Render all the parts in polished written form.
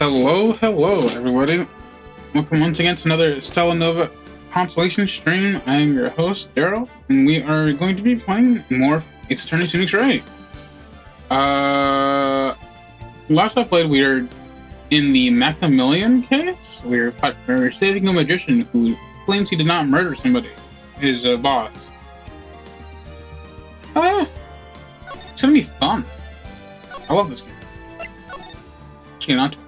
Hello, everybody. Welcome once again to another Stella Nova Constellation stream. I am your host, Daryl, and we are going to be playing more Ace Attorney Phoenix Wright. Last I played, we were in the Maximillian case. We're saving a magician who claims he did not murder somebody, his boss. It's gonna be fun. I love this game. Let's get on to it.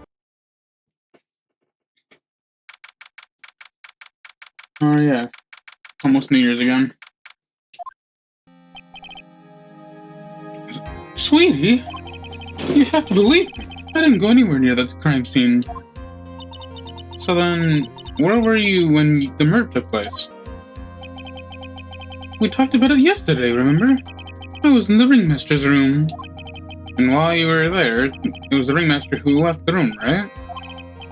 Oh yeah, almost New Year's again. Sweetie, you have to believe me. I didn't go anywhere near that crime scene. So then, where were you when the murder took place? We talked about it yesterday, remember? I was in the ringmaster's room. And while you were there, it was the ringmaster who left the room, right?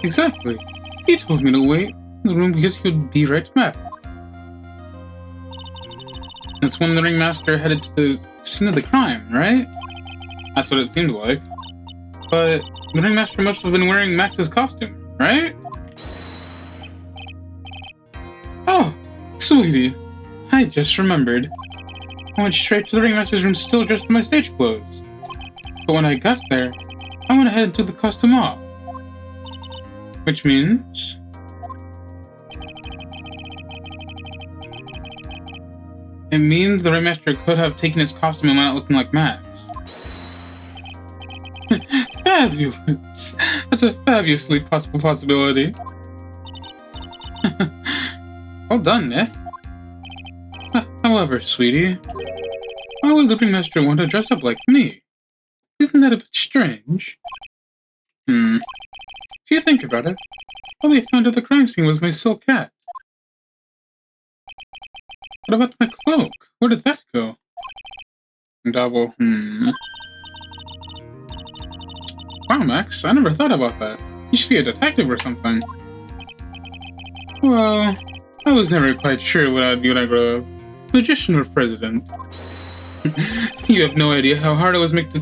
Exactly. He told me to wait in the room because he would be right back. That's when the ringmaster headed to the scene of the crime, right? That's what it seems like. But the ringmaster must have been wearing Max's costume, right? Oh, sweetie, I just remembered. I went straight to the ringmaster's room still dressed in my stage clothes. But when I got there, I went ahead to the costume off. Which means... It means the ringmaster could have taken his costume and went out looking like Max. Fabulous! That's a fabulously possible possibility. Well done, Nick. However, sweetie, why would the ringmaster want to dress up like me? Isn't that a bit strange? If you think about it, all they found at the crime scene was my silk hat. What about my cloak? Where did that go? Double, Wow, Max, I never thought about that. You should be a detective or something. Well, I was never quite sure what I'd be when I grow up. Magician or president? You have no idea how hard it was to make the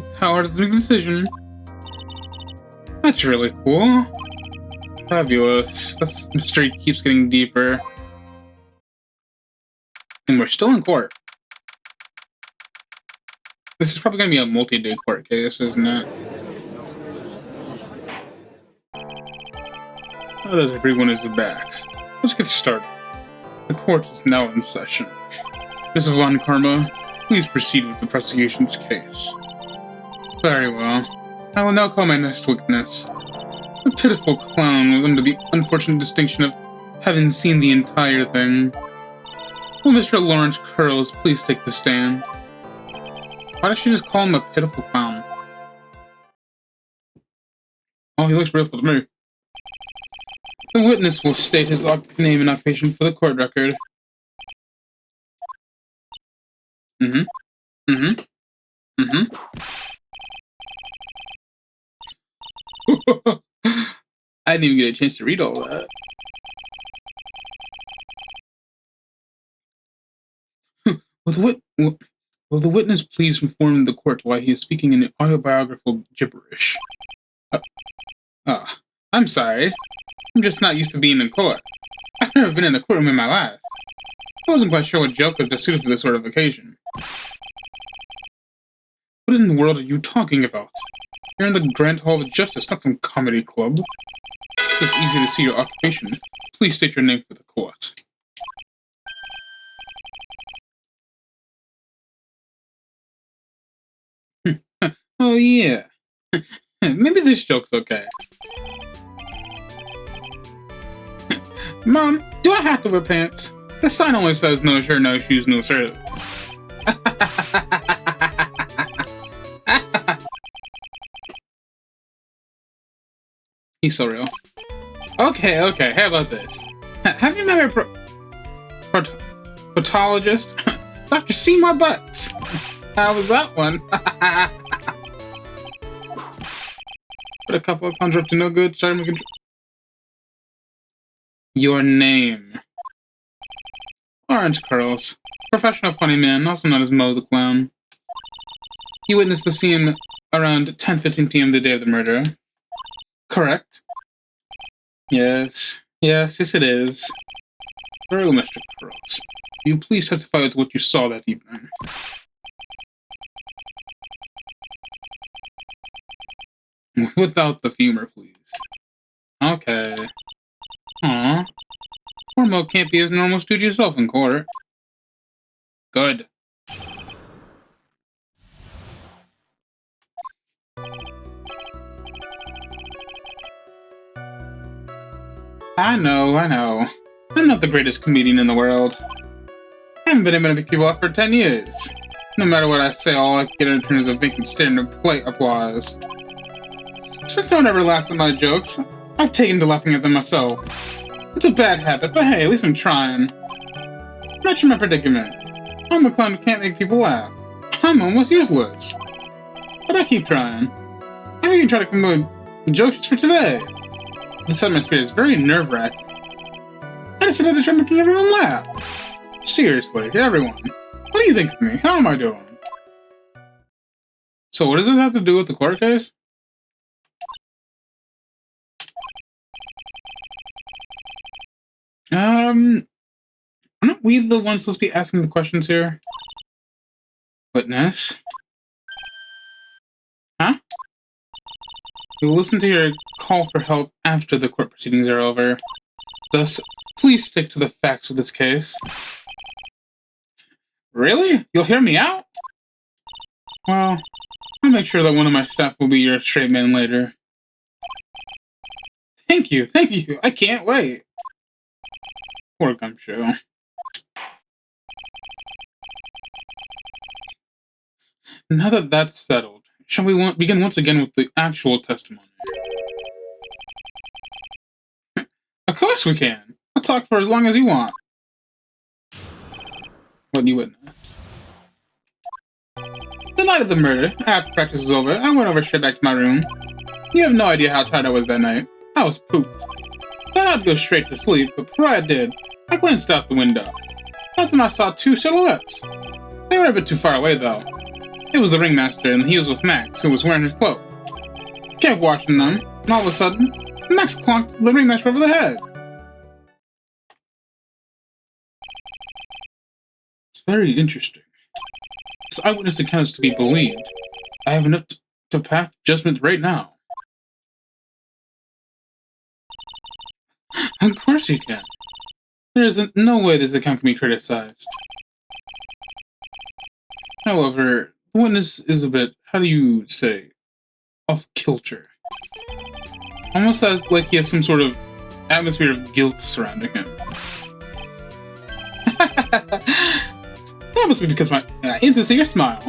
decision. That's really cool. Fabulous. This mystery keeps getting deeper. And we're still in court. This is probably going to be a multi-day court case, isn't it? Now that everyone is back, let's get started. The court is now in session. Ms. Von Karma, please proceed with the prosecution's case. Very well. I will now call my next witness. A pitiful clown under the unfortunate distinction of having seen the entire thing. Will Mr. Lawrence Curls please take the stand? Why does she just call him a pitiful clown? Oh, he looks beautiful to me. The witness will state his name and occupation for the court record. I didn't even get a chance to read all that. Will the witness please inform the court why he is speaking in autobiographical gibberish? I'm sorry. I'm just not used to being in court. I've never been in a courtroom in my life. I wasn't quite sure what joke would be suited for this sort of occasion. What in the world are you talking about? You're in the Grand Hall of Justice, not some comedy club. It's easy to see your occupation. Please state your name for the court. Oh yeah. Maybe this joke's okay. Mom, do I have to wear pants? The sign only says no shirt, no shoes, no service. He's so real. Okay, how about this? Have you met a pathologist? Dr. Seymour Butts. How was that one? Put a couple of conjure up to no good. Start making. Your name. Orange Curls. Professional funny man, also known as Mo the Clown. You witnessed the scene around 10:15 p.m. the day of the murder. Correct. Yes, it is. Very well, Mr. Cross. Will you please testify to what you saw that evening? Without the humor, please. Okay. Aw. Poor Mo can't be his normal studio self in court. Good. I know. I'm not the greatest comedian in the world. I haven't been able to make people laugh for 10 years. No matter what I say, all I get in return is a vacant stare and a polite applause. Since no one ever laughs at my jokes, I've taken to laughing at them myself. It's a bad habit, but hey, at least I'm trying. Imagine my predicament. I'm a clown who can't make people laugh. I'm almost useless. But I keep trying. I've even tried to come up with jokes just for today. This side of my spirit is very nerve-wracking. I decided to try making everyone laugh. Seriously, everyone. What do you think of me? How am I doing? So what does this have to do with the court case? Aren't we the ones supposed to be asking the questions here? Witness? Huh? We will listen to your call for help after the court proceedings are over. Thus, please stick to the facts of this case. Really? You'll hear me out? Well, I'll make sure that one of my staff will be your straight man later. Thank you. I can't wait. Poor Gumshoe. Now that that's settled, shall we begin once again with the actual testimony? Of course we can. I'll talk for as long as you want. What do you witness? The night of the murder, after practice was over, I went over straight back to my room. You have no idea how tired I was that night. I was pooped. Thought I'd go straight to sleep, but before I did, I glanced out the window. That's when I saw two silhouettes. They were a bit too far away, though. It was the ringmaster, and he was with Max, who was wearing his cloak. Kept watching them, and all of a sudden, Max clonked the ringmaster over the head. It's very interesting. This eyewitness account is to be believed. I have enough to pass judgment right now. Of course you can. There is no way this account can be criticized. However, the witness is a bit, how do you say, off kilter. Almost as like he has some sort of atmosphere of guilt surrounding him. That must be because I into see your smile.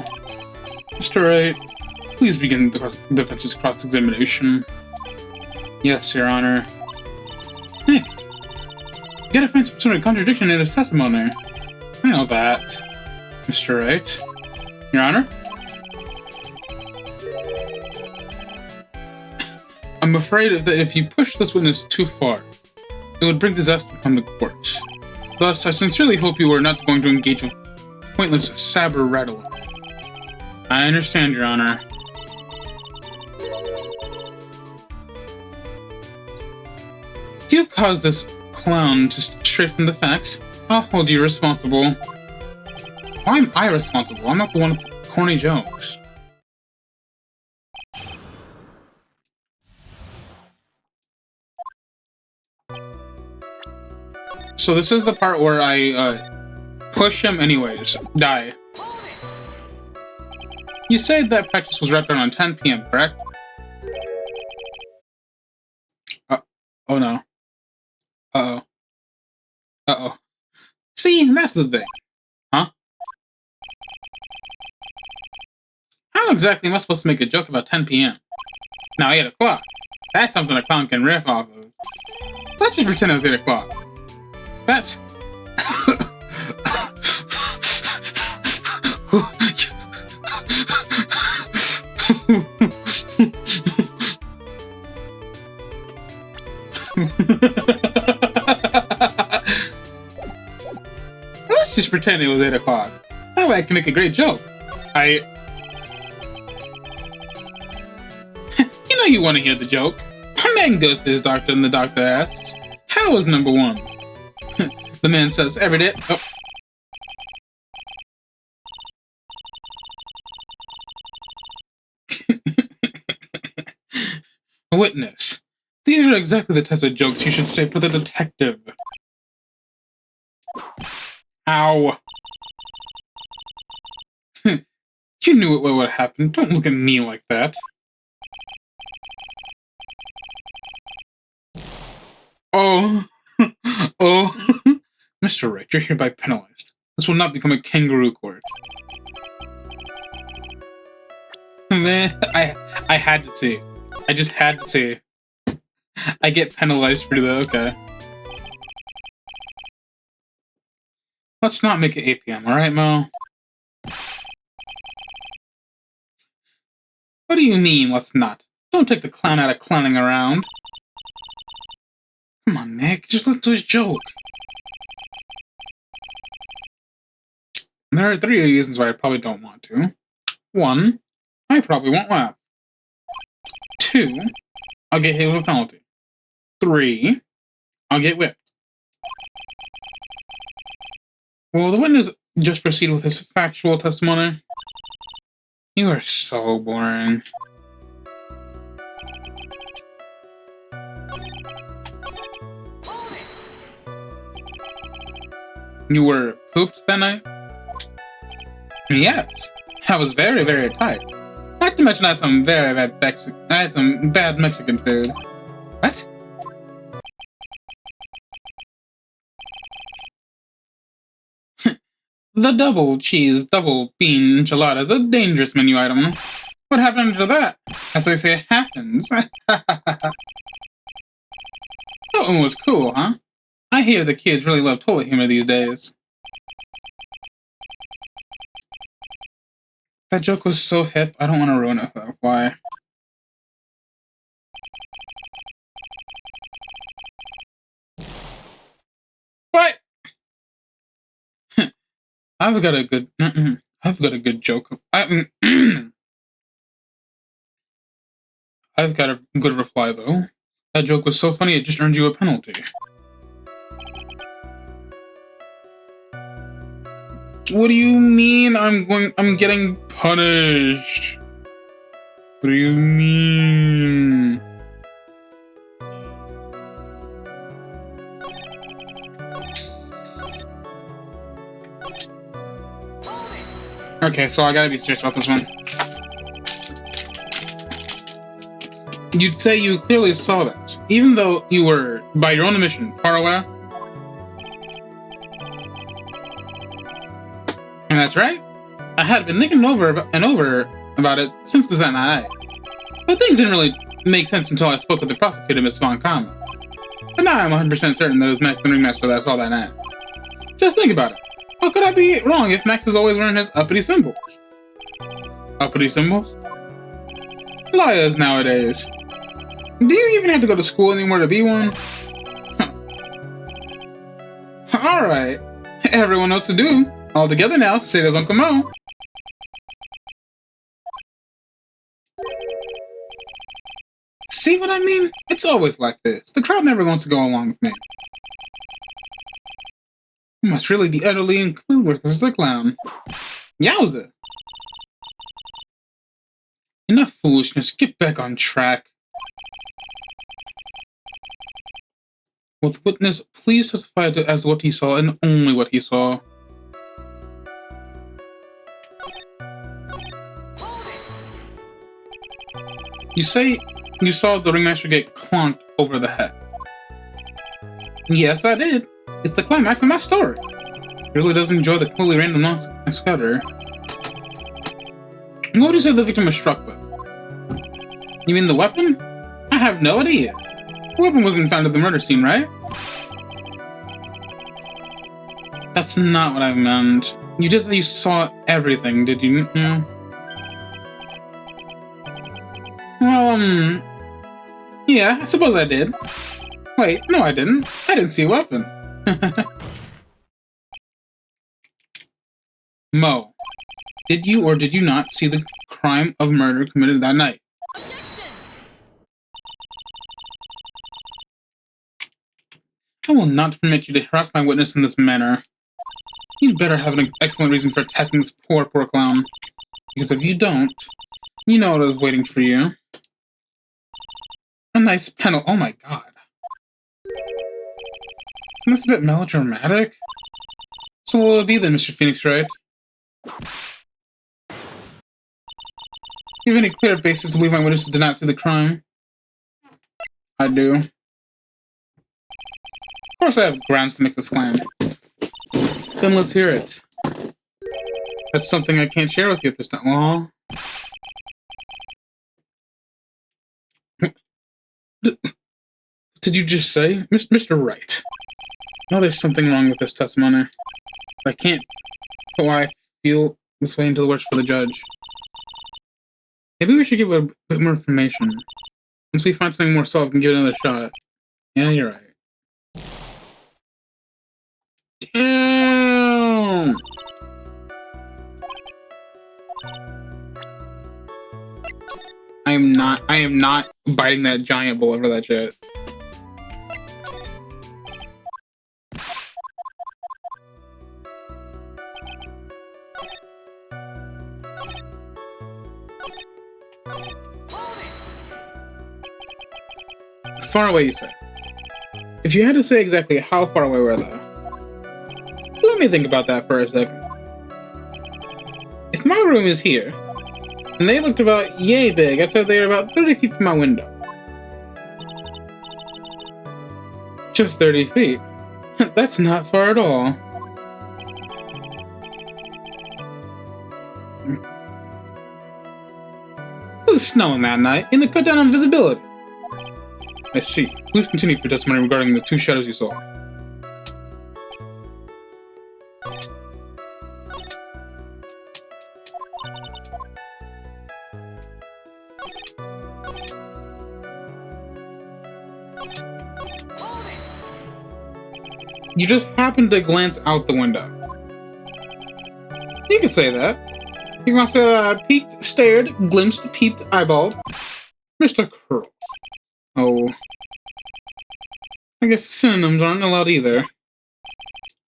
Mr. Wright, please begin the defense's cross-examination. Yes, Your Honor. Nick, you gotta find some sort of contradiction in his testimony. I know that. Mr. Wright. Your Honor? I'm afraid that if you push this witness too far, it would bring disaster upon the court. Thus, I sincerely hope you are not going to engage in pointless saber rattling. I understand, Your Honor. If you caused this clown to stray from the facts, I'll hold you responsible. Why am I responsible? I'm not the one with the corny jokes. So this is the part where I push him anyways. Die. You said that practice was wrapped around 10 p.m., correct? Oh no. Uh-oh. See, that's the thing. Huh? How exactly am I supposed to make a joke about 10 p.m.? Now 8 o'clock. That's something a clown can riff off of. Let's just pretend it was 8 o'clock. That's... Let's just pretend it was 8 o'clock. That way I can make a great joke. You know you want to hear the joke. I'm man goes to his doctor, and the doctor asks, "How is number one?" The man says, "Every day." Oh. Witness. These are exactly the types of jokes you should say for the detective. Ow. You knew what would happen. Don't look at me like that. Oh. Oh. Mr. Wright, you're hereby penalized. This will not become a kangaroo court. Man, I had to say. I just had to say. I get penalized for that, okay. Let's not make it 8 p.m., alright, Mo? What do you mean, let's not? Don't take the clown out of clowning around. Come on, Nick, just listen to his joke. There are 3 reasons why I probably don't want to. 1, I probably won't laugh. 2, I'll get hit with a penalty. 3, I'll get whipped. Will the witness just proceed with his factual testimony? You are so boring. You were pooped that night? Yes. I was very, very tight. Not to mention I had some bad Mexican food. What? The double cheese, double bean enchilada is a dangerous menu item. What happened to that? As they say, it happens. That one was cool, huh? I hear the kids really love toilet humor these days. That joke was so hip, I don't want to ruin it though. Why? What? I've got a good joke. I've got a good reply though. That joke was so funny it just earned you a penalty. What do you mean I'm getting punished? What do you mean? Okay, so I gotta be serious about this one. You'd say you clearly saw that, even though you were, by your own admission, far away. And that's right. I had been thinking over about it since that night. But things didn't really make sense until I spoke with the prosecutor, Miss Von Kama. But now I'm 100% certain that it was Max the Ringmaster that I saw that night. Just think about it. How could I be wrong if Max is always wearing his uppity symbols? Uppity symbols? Liars nowadays. Do you even have to go to school anymore to be one? Huh. Alright. Everyone knows to do. All together now, say the Uncle Mo. See what I mean? It's always like this. The crowd never wants to go along with me. You must really be utterly and completely worthless as a clown. Yowza! Enough foolishness, get back on track. With witness, please testify as what he saw and only what he saw. You say you saw the ringmaster get clonked over the head. Yes, I did. It's the climax of my story. He really does enjoy the completely random nonsense cutter. What would you say the victim was struck with? You mean the weapon? I have no idea. The weapon wasn't found at the murder scene, right? That's not what I meant. You just said you saw everything, did you? Well, yeah, I suppose I did. Wait, no I didn't. I didn't see a weapon. Mo, did you or did you not see the crime of murder committed that night? I will not permit you to harass my witness in this manner. You'd better have an excellent reason for attacking this poor clown. Because if you don't, you know what is waiting for you. A nice penalty. Oh my god. Isn't this a bit melodramatic? So what will it be then, Mr. Phoenix Wright? Do you have any clear basis to believe my witnesses did not see the crime? I do. Of course I have grounds to make this claim. Then let's hear it. That's something I can't share with you at this time. Aw. Did you just say? Mr. Wright. No, there's something wrong with this testimony. I can't put why I feel this way into the words for the judge. Maybe we should give it a bit more information. Once we find something more solid, we can give it another shot. Yeah, you're right. Damn! I am not biting that giant bull over that shit. Far away, you say? If you had to say exactly how far away were they? Let me think about that for a second. If my room is here, and they looked about yay big, I said they were about 30 feet from my window. Just 30 feet? That's not far at all. It was snowing that night, and it cut down on visibility. I see. Please continue your testimony regarding the two shadows you saw. You just happened to glance out the window. You could say that. You can say that I peeked, stared, glimpsed, peeped, eyeballed. Mr. Curls. Oh. I guess synonyms aren't allowed either. What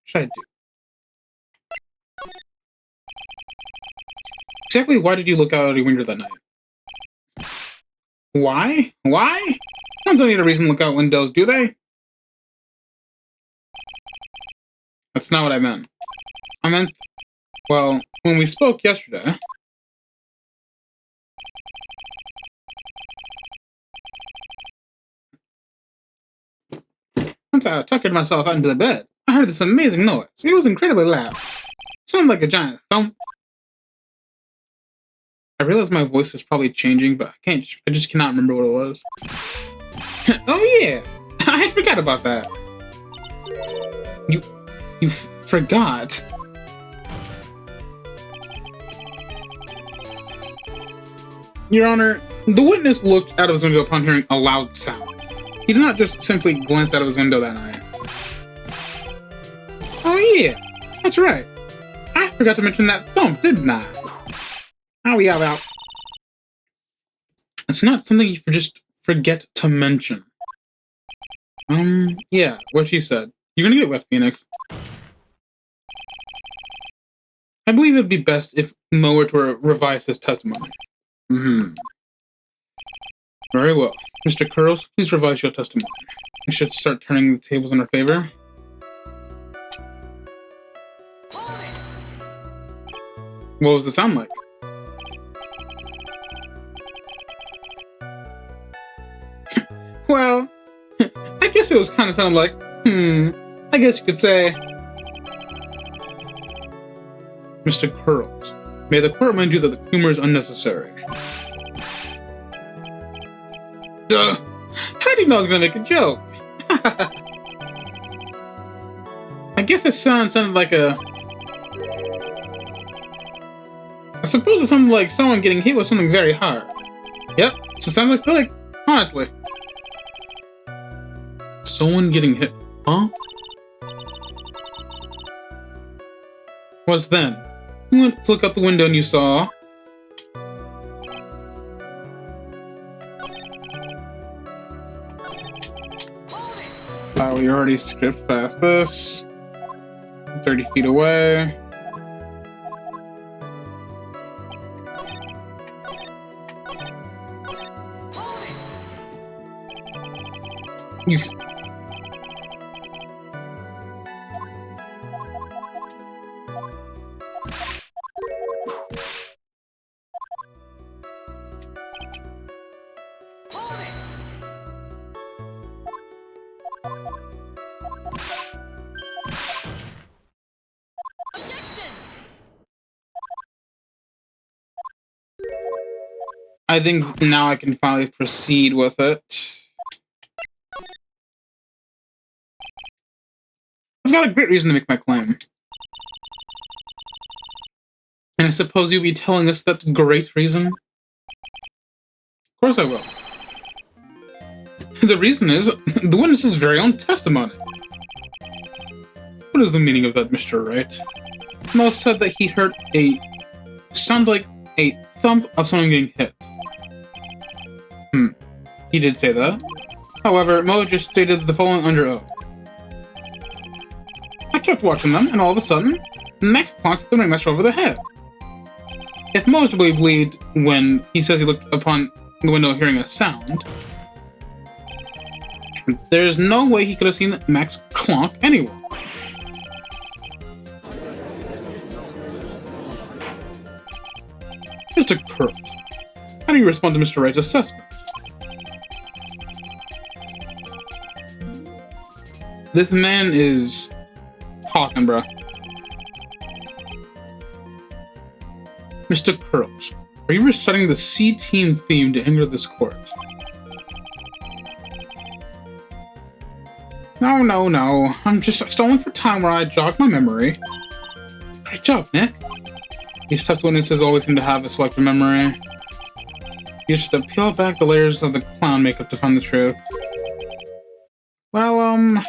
should I do? Exactly why did you look out your window that night? Why? Why? Sounds don't need a reason to look out windows, do they? That's not what I meant. I meant, well, when we spoke yesterday... Once I tucked myself out into the bed, I heard this amazing noise. It was incredibly loud. It sounded like a giant thump. I realize my voice is probably changing, but I just cannot remember what it was. Oh yeah! I had forgot about that. You forgot? Your Honor, the witness looked out of his window upon hearing a loud sound. He did not just simply glance out of his window that night. Oh yeah, that's right. I forgot to mention that thump, didn't I? Oh yeah. It's not something you just forget to mention. Yeah, what you said. You're gonna get wet, Phoenix. I believe it'd be best if Mo were to revise his testimony. Very well. Mr. Curls, please revise your testimony. We should start turning the tables in our favor. What was the sound like? Well, I guess it was kind of sounding like, I guess you could say... Mr. Curls, may the court remind you that the humor is unnecessary. Duh! How do you know I was gonna make a joke? I guess this sounded like a... I suppose it sounded like someone getting hit with something very hard. Yep, so it sounds like, honestly. Someone getting hit, huh? What's then? You went to look out the window and you saw... We already skipped past this. 30 feet away. You... I think now I can finally proceed with it. I've got a great reason to make my claim. And I suppose you'll be telling us that great reason? Of course I will. The reason is the witness's very own testimony. What is the meaning of that, Mr. Wright? Mo said that he heard a sound like a thump of someone getting hit. He did say that. However, Mo just stated the following under oath. I kept watching them, and all of a sudden, Max clonked the ringmaster over the head. If Mo is to be believed when he says he looked upon the window hearing a sound, there's no way he could have seen Max clonk anyone. Mr. Kurt, how do you respond to Mr. Wright's assessment? This man is talking, bruh. Mr. Curls, are you reciting the C-Team theme to anger this court? No. I'm just stalling for time where I jog my memory. Great job, Nick. These types of witnesses always seem to have a selective memory. You just have to peel back the layers of the clown makeup to find the truth. Well,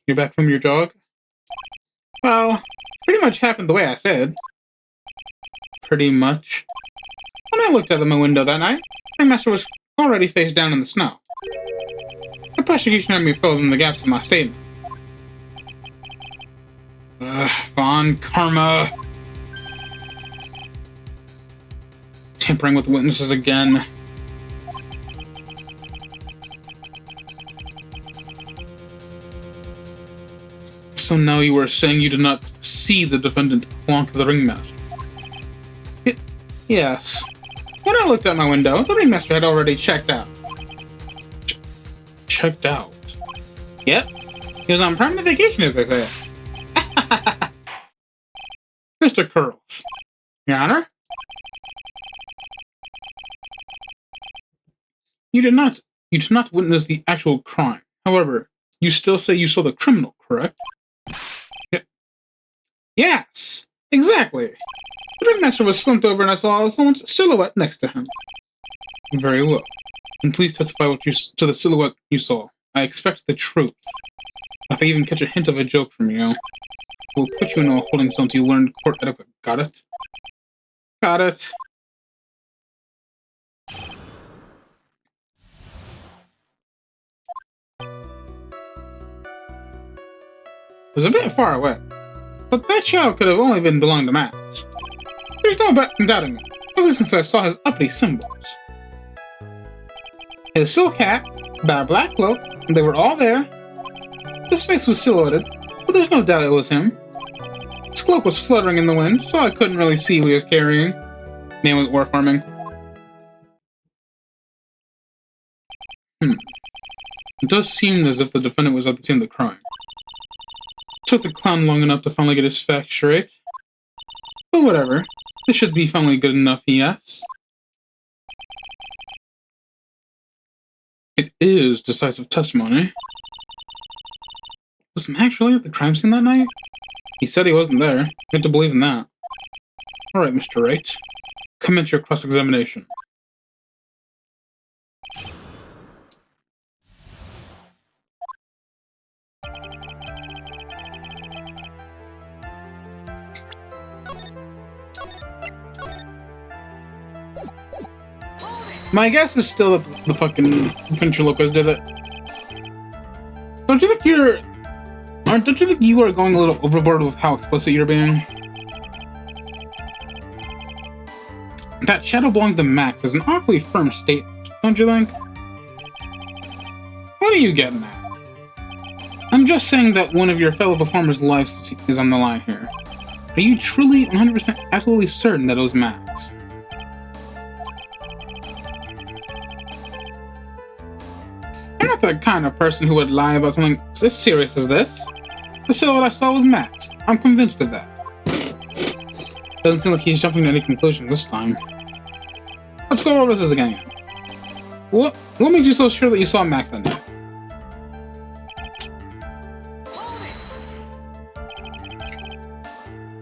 you're back from your jog? Well, pretty much happened the way I said. Pretty much. When I looked out of my window that night, my master was already face down in the snow. The prosecution had me filled in the gaps of my statement. Von Karma. Tampering with witnesses again. So now you are saying you did not see the defendant clonk the ringmaster? Yes. When I looked out my window, the ringmaster had already checked out. Checked out? Yep. He was on permanent vacation, as they say. Mr. Curls. Your Honor? You did not witness the actual crime. However, you still say you saw the criminal, correct? Yes, exactly. The ringmaster was slumped over and I saw someone's silhouette next to him. Very well. And please testify to the silhouette you saw. I expect the truth. If I even catch a hint of a joke from you, we'll put you in a holding cell until you learn court etiquette. Got it? Got it. It was a bit far away, but that shadow could have only been belonged to Max. There's no doubting it, especially since I saw his uppity symbols. His silk hat, that black cloak, they were all there. His face was silhouetted, but there's no doubt it was him. His cloak was fluttering in the wind, so I couldn't really see what he was carrying. Man was ore farming. It does seem as if the defendant was at the scene of the crime. Took the clown long enough to finally get his facts straight. But whatever. This should be finally good enough, yes. It is decisive testimony. Was Max really at the crime scene that night? He said he wasn't there. You have to believe in that. Alright, Mr. Wright. Commence your cross-examination. My guess is still that the fucking ventriloquist did it. Don't you think don't you think you are going a little overboard with how explicit you're being? That shadow belonging to Max is an awfully firm statement, don't you think? What are you getting at? I'm just saying that one of your fellow performers' lives is on the line here. Are you truly 100% absolutely certain that it was Max? I'm not the kind of person who would lie about something as serious as this. The silhouette I saw was Max. I'm convinced of that. Doesn't seem like he's jumping to any conclusion this time. Let's go over this again. What makes you so sure that you saw Max that night?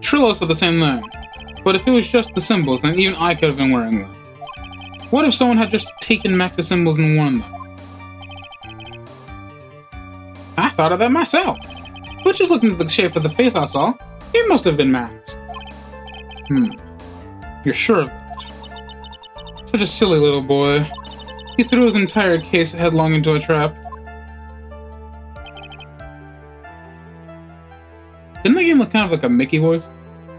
Trillo said the same thing. But if it was just the symbols, then even I could have been wearing them. What if someone had just taken Max's symbols and worn them? I thought of that myself. But just looking at the shape of the face I saw, it must have been Max. You're sure of that? Such a silly little boy. He threw his entire case headlong into a trap. Didn't they give him kind of like a Mickey voice?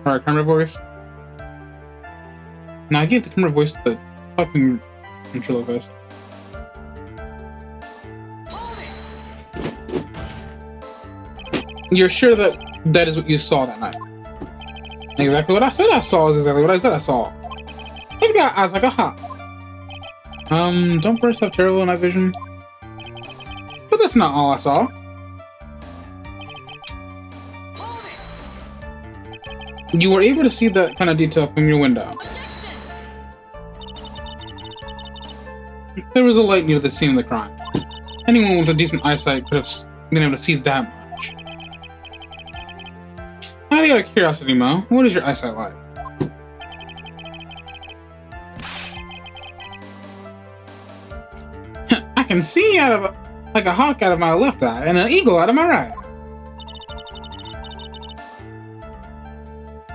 Or a camera voice? No, I gave the camera voice to the fucking ventriloquist. You're sure that that is what you saw that night? Exactly what I said I saw is exactly what I said I saw. They've got eyes like a hawk. Don't birds have terrible night vision? But that's not all I saw. You were able to see that kind of detail from your window. There was a light near the scene of the crime. Anyone with a decent eyesight could have been able to see that much. Out of curiosity, Mo, what is your eyesight like? I can see like a hawk out of my left eye and an eagle out of my right.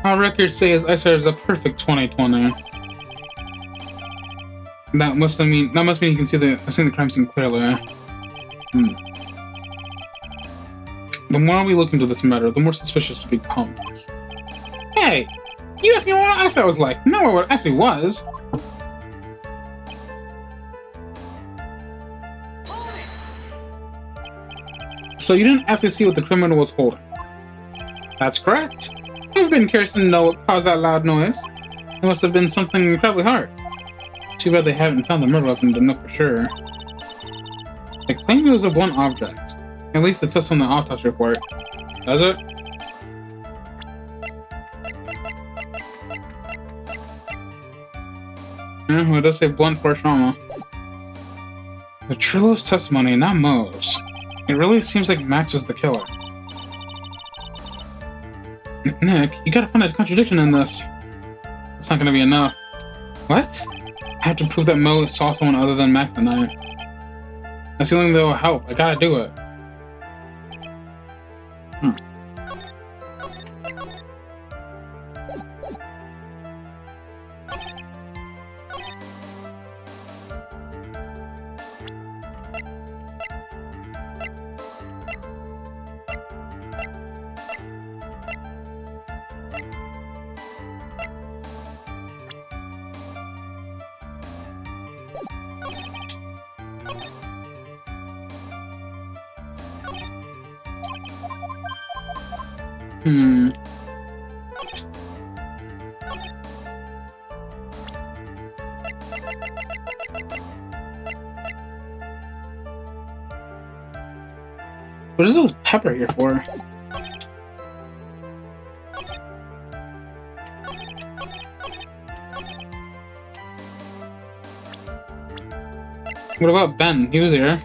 Our records say his eyesight is a perfect 20/20. That must mean he can see the crime scene clearly. The more we look into this matter, the more suspicious it becomes. Hey! You asked me what my eyesight was like. Not what it actually was. So you didn't actually see what the criminal was holding? That's correct. I've been curious to know what caused that loud noise. It must have been something incredibly hard. Too bad they haven't found the murder weapon to know for sure. They claim it was a blunt object. At least it says on the autopsy report. Does it? Yeah, well, it does say blunt force trauma. The Trillo's testimony, not Mo's. It really seems like Max was the killer. Nick, you gotta find a contradiction in this. It's not gonna be enough. What? I have to prove that Mo saw someone other than Max that night. That's the only thing that will help. I gotta do it. What is this pepper here for? What about Ben? He was here.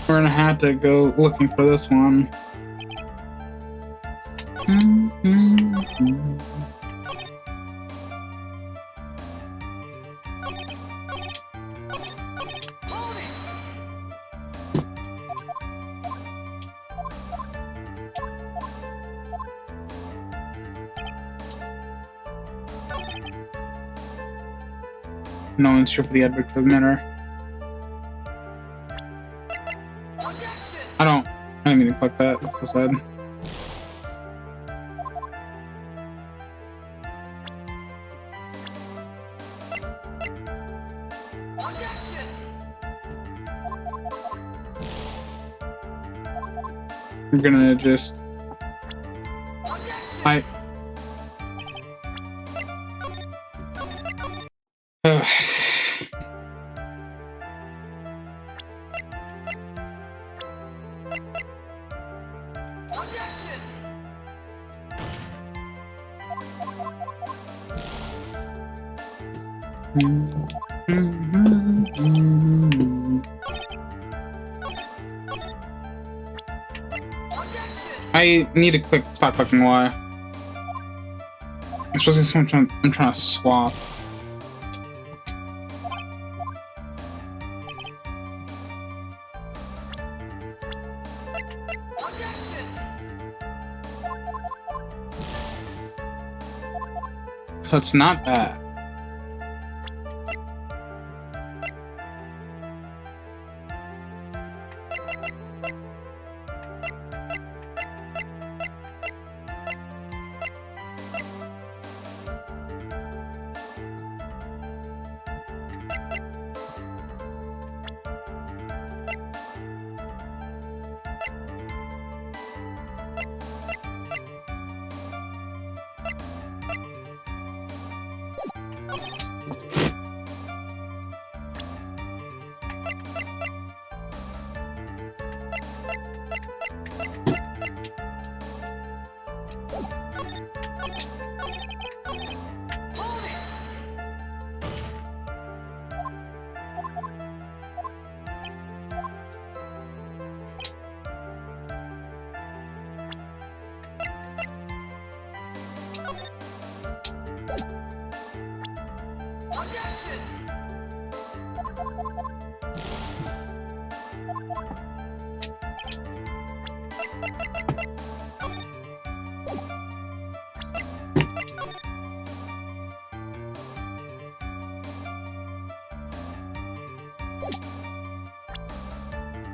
We're gonna have to go looking for this one. No one's sure for the advert for the matter. I didn't mean to click that. That's so sad. I'm gonna just... I need to stop clicking Y. Especially since I'm trying to swap. So it's not bad.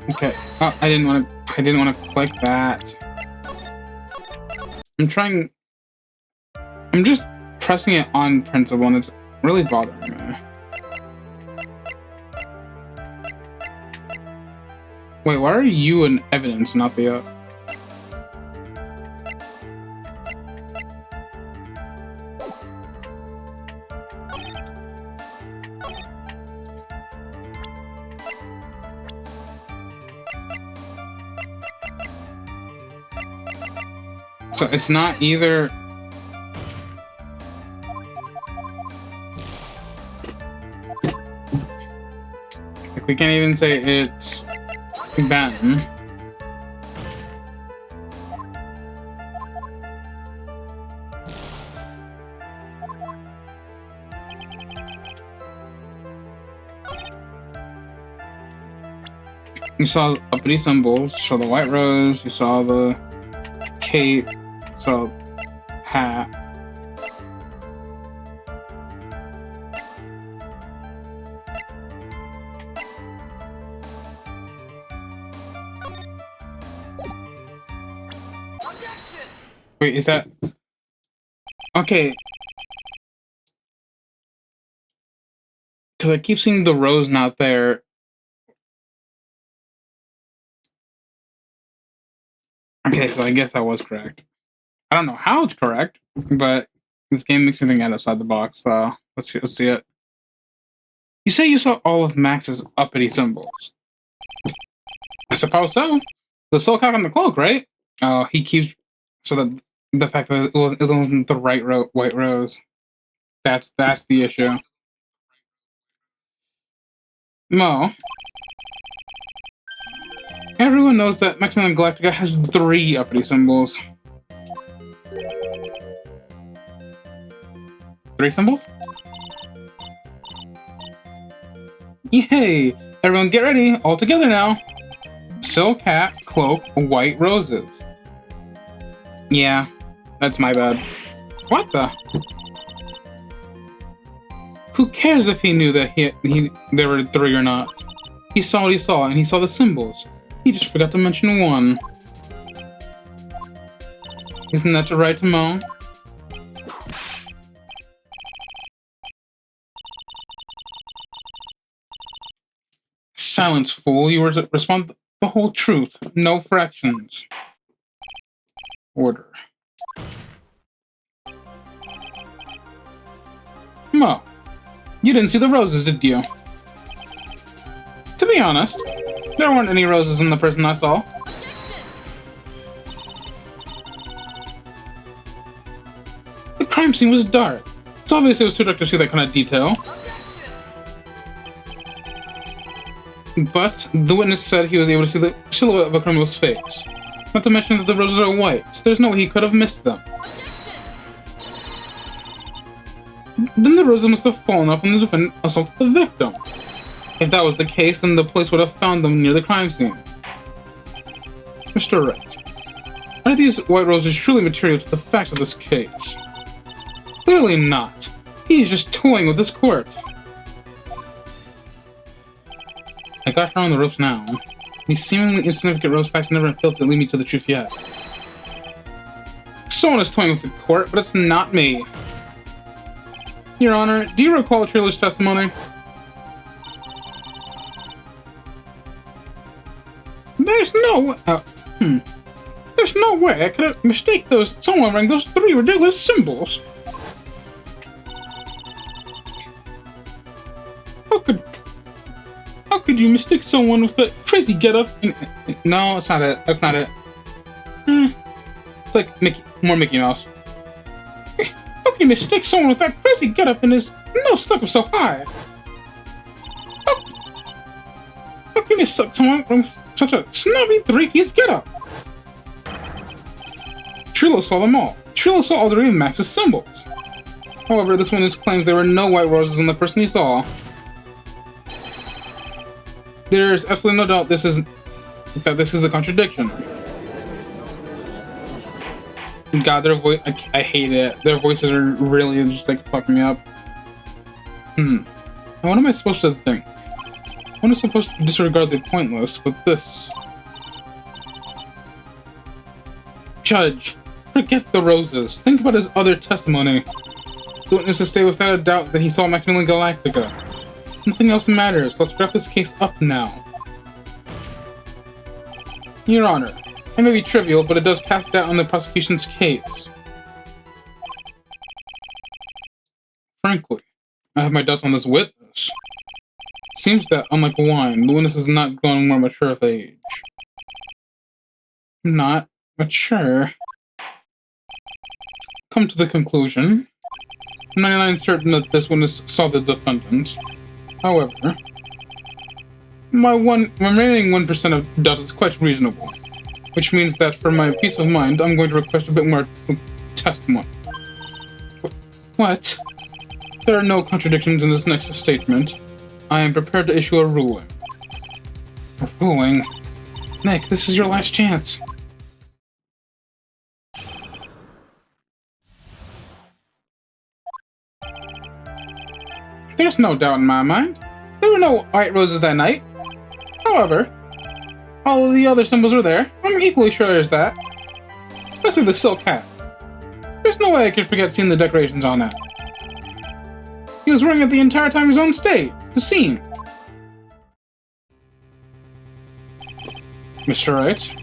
Okay. Oh, I didn't want to click that. I'm just pressing it on principle and it's really bothering me. Wait, why are you in evidence, not the So it's not either. Like, we can't even say it's Ben. You saw uppity symbols, you saw the white rose, you saw the cape, so hat. Wait, is that... Okay. Because I keep seeing the rose not there. Okay, so I guess that was correct. I don't know how it's correct, but this game makes me think outside the box, so let's see it. You say you saw all of Max's uppity symbols. I suppose so. The soul cock on the cloak, right? Oh, he keeps... So that the fact that it wasn't the right white rose. That's the issue. Mo. Everyone knows that Maximillian Galactica has 3 uppity symbols. 3 symbols? Yay! Everyone get ready, all together now. Silk hat, cloak, white roses. Yeah, that's my bad. What the? Who cares if he knew that there were 3 or not? He saw what he saw, and he saw the symbols. He just forgot to mention 1. Isn't that right, Mo? Silence, fool. You were to respond the whole truth. No fractions. Order. Mo, you didn't see the roses, did you? To be honest, there weren't any roses in the person I saw. The crime scene was dark. It's obvious it was too dark to see that kind of detail. But the witness said he was able to see the silhouette of a criminal's face. Not to mention that the roses are white. There's no way he could have missed them. Then the roses must have fallen off when the defendant assaulted the victim. If that was the case, then the police would have found them near the crime scene. Mr. Wright, are these white roses truly material to the facts of this case? Clearly not. He's just toying with this court. I got her on the ropes now. These seemingly insignificant rose facts never failed to lead me to the truth yet. Someone is toying with the court, but it's not me. Your Honor, do you recall Triller's testimony? There's no... There's no way I could mistake someone wearing those 3 ridiculous symbols. How could you mistake someone with that crazy getup? No, it's not it. That's not it. It's like more Mickey Mouse. How can you mistake someone with that crazy getup and his nose stuck up so high? How can you suck someone from such a snobby 3-piece getup? Trillo saw them all. Trillo saw all 3 of Max's symbols. However, this witness claims there were no white roses in the person he saw. There's absolutely no doubt this is a contradiction. God, their voice, I hate it. Their voices are really just like fucking me up. What am I supposed to think? One is supposed to disregard the pointless, but this... Judge, forget the roses. Think about his other testimony. The witnesses say without a doubt that he saw Maximillian Galactica. Nothing else matters. Let's wrap this case up now. Your Honor, it may be trivial, but it does cast doubt on the prosecution's case. Frankly, I have my doubts on this witness. It seems that, unlike wine, the witness is not growing more mature of age. Not mature. Come to the conclusion. I'm 99% certain that this witness saw the defendant. However, my remaining 1% of doubt is quite reasonable, which means that for my peace of mind, I'm going to request a bit more testimony. What? There are no contradictions in this next statement. I am prepared to issue a ruling. A ruling? Nick, this is your last chance. There's no doubt in my mind. There were no white roses that night. However, all of the other symbols were there. I'm equally sure there's that. Especially the silk hat. There's no way I could forget seeing the decorations on it. He was wearing it the entire time he was on stage. The scene. Mr. Wright,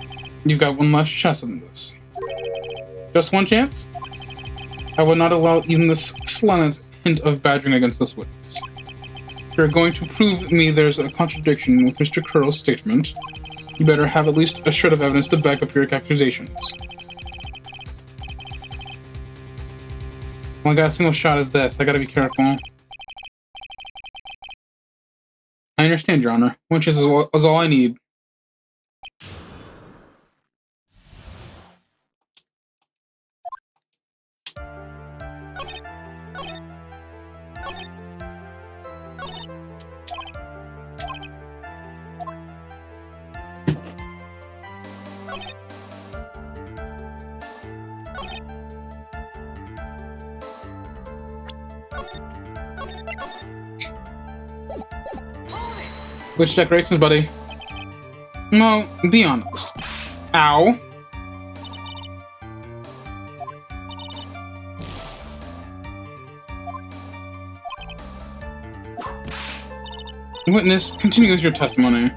you've got one last chance in this. Just one chance? I will not allow even the slightest hint of badgering against this witness. If you're going to prove me there's a contradiction with Mr. Curl's statement, you better have at least a shred of evidence to back up your accusations. Well, I got a single shot as this. I gotta be careful. I understand, Your Honor. One chance is all I need. Which decorations, buddy? Well, be honest. Ow. Witness, continue with your testimony.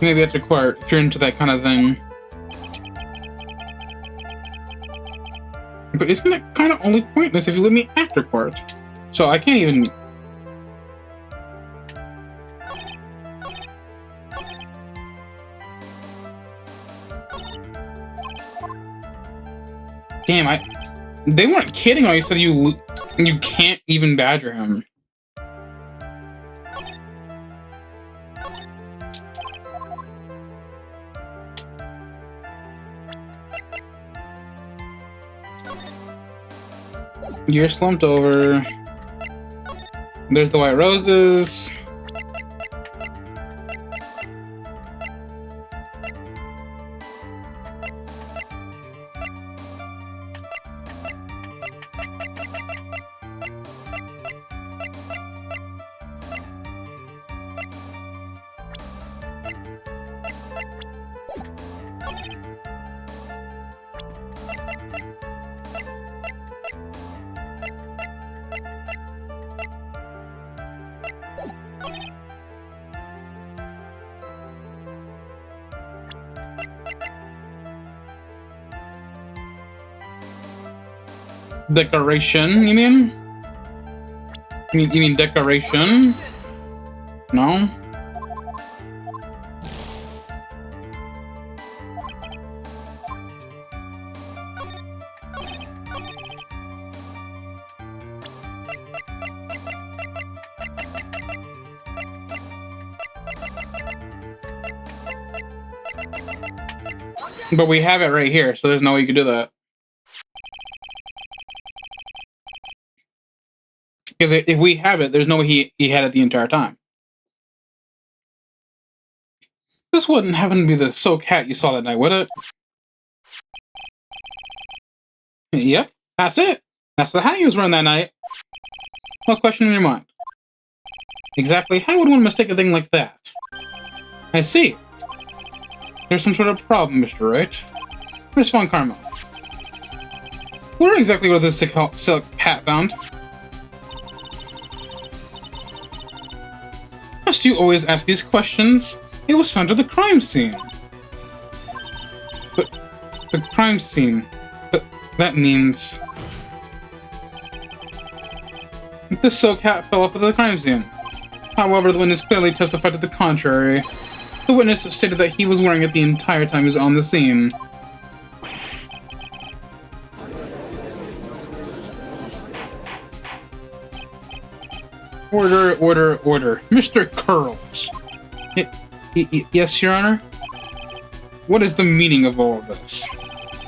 Maybe at the court, if you're into that kind of thing. But isn't it kind of only pointless if you leave me after court? So I can't even... Damn, they weren't kidding when I said you can't even badger him. You're slumped over. There's the white roses. Decoration, you mean? You mean decoration? No? But we have it right here, so there's no way you could do that. Because if we have it, there's no way he had it the entire time. This wouldn't happen to be the silk hat you saw that night, would it? Yep, that's it. That's the hat he was wearing that night. What question in your mind? Exactly how would one mistake a thing like that? I see. There's some sort of problem, Mr. Wright. Miss Von Karma. Where exactly was this silk hat found? Must you always ask these questions? It was found at the crime scene. But the crime scene. But that means the silk hat fell off at the crime scene. However, the witness clearly testified to the contrary. The witness stated that he was wearing it the entire time he was on the scene. Order, order, order. Mr. Curls. Yes, Your Honor? What is the meaning of all of this?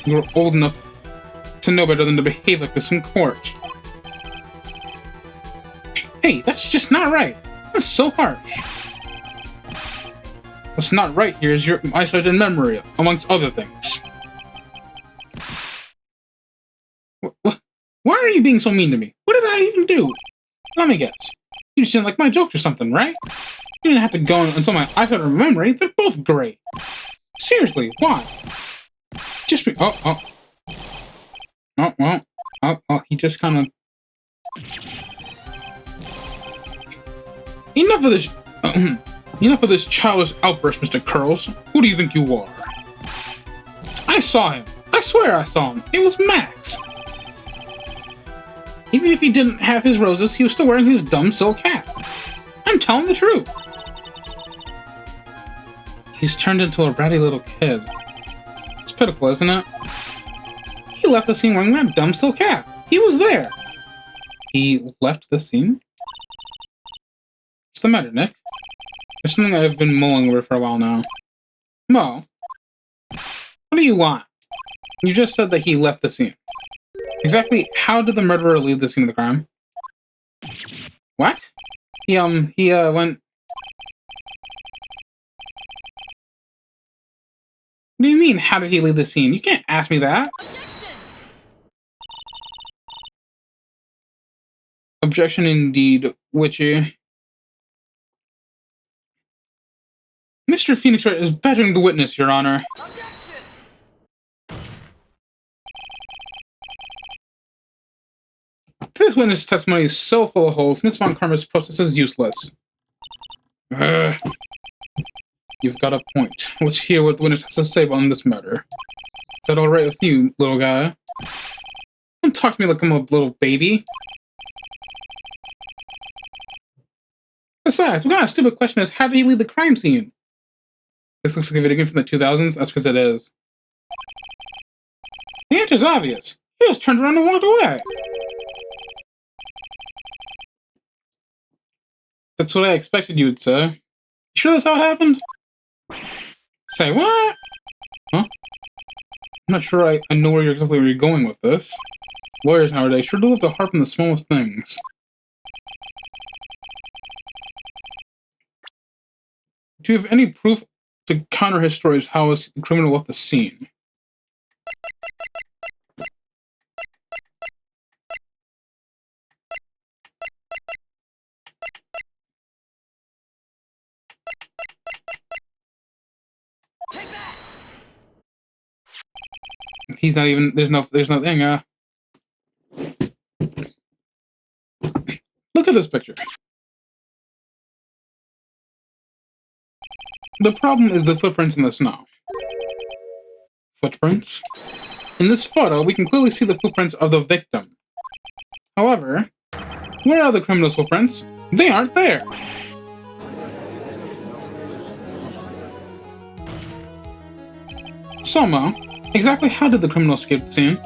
You're old enough to know better than to behave like this in court. Hey, that's just not right. That's so harsh. What's not right here is your eyesight and memory, amongst other things. Why are you being so mean to me? What did I even do? Let me guess. You just didn't like my jokes or something, right? You didn't have to go until my eyes started remembering. They're both great. Seriously, why? Just be. Oh, well. He just kind of. Enough of this. Enough of this childish outburst, Mr. Curls. Who do you think you are? I saw him. I swear I saw him. It was Max. Even if he didn't have his roses, he was still wearing his dumb silk hat. I'm telling the truth. He's turned into a bratty little kid. It's pitiful, isn't it? He left the scene wearing that dumb silk hat. He was there. He left the scene? What's the matter, Nick? There's something I've been mulling over for a while now. Mo, what do you want? You just said that he left the scene. Exactly how did the murderer leave the scene of the crime? What? He went... What do you mean, how did he leave the scene? You can't ask me that. Objection indeed, Witchy. Mr. Phoenix Wright is badgering the witness, Your Honor. This witness' testimony is so full of holes, Miss Von Karma's process is useless. You've got a point. Let's hear what the witness has to say on this matter. Is that alright with you, little guy? Don't talk to me like I'm a little baby. Besides, what kind of stupid question is, how did he leave the crime scene? This looks like a video game from the 2000s. That's because it is. The answer's obvious. He just turned around and walked away. That's what I expected you would say. You sure that's how it happened? Say what? Huh? I'm not sure I know where you're going with this. Lawyers nowadays sure do love to harp on the smallest things. Do you have any proof to counter his stories how is the criminal left the scene? He's not even, there's no thing, Look at this picture. The problem is the footprints in the snow. Footprints? In this photo, we can clearly see the footprints of the victim. However, where are the criminal's footprints? They aren't there! So, Mo, exactly how did the criminal escape the scene?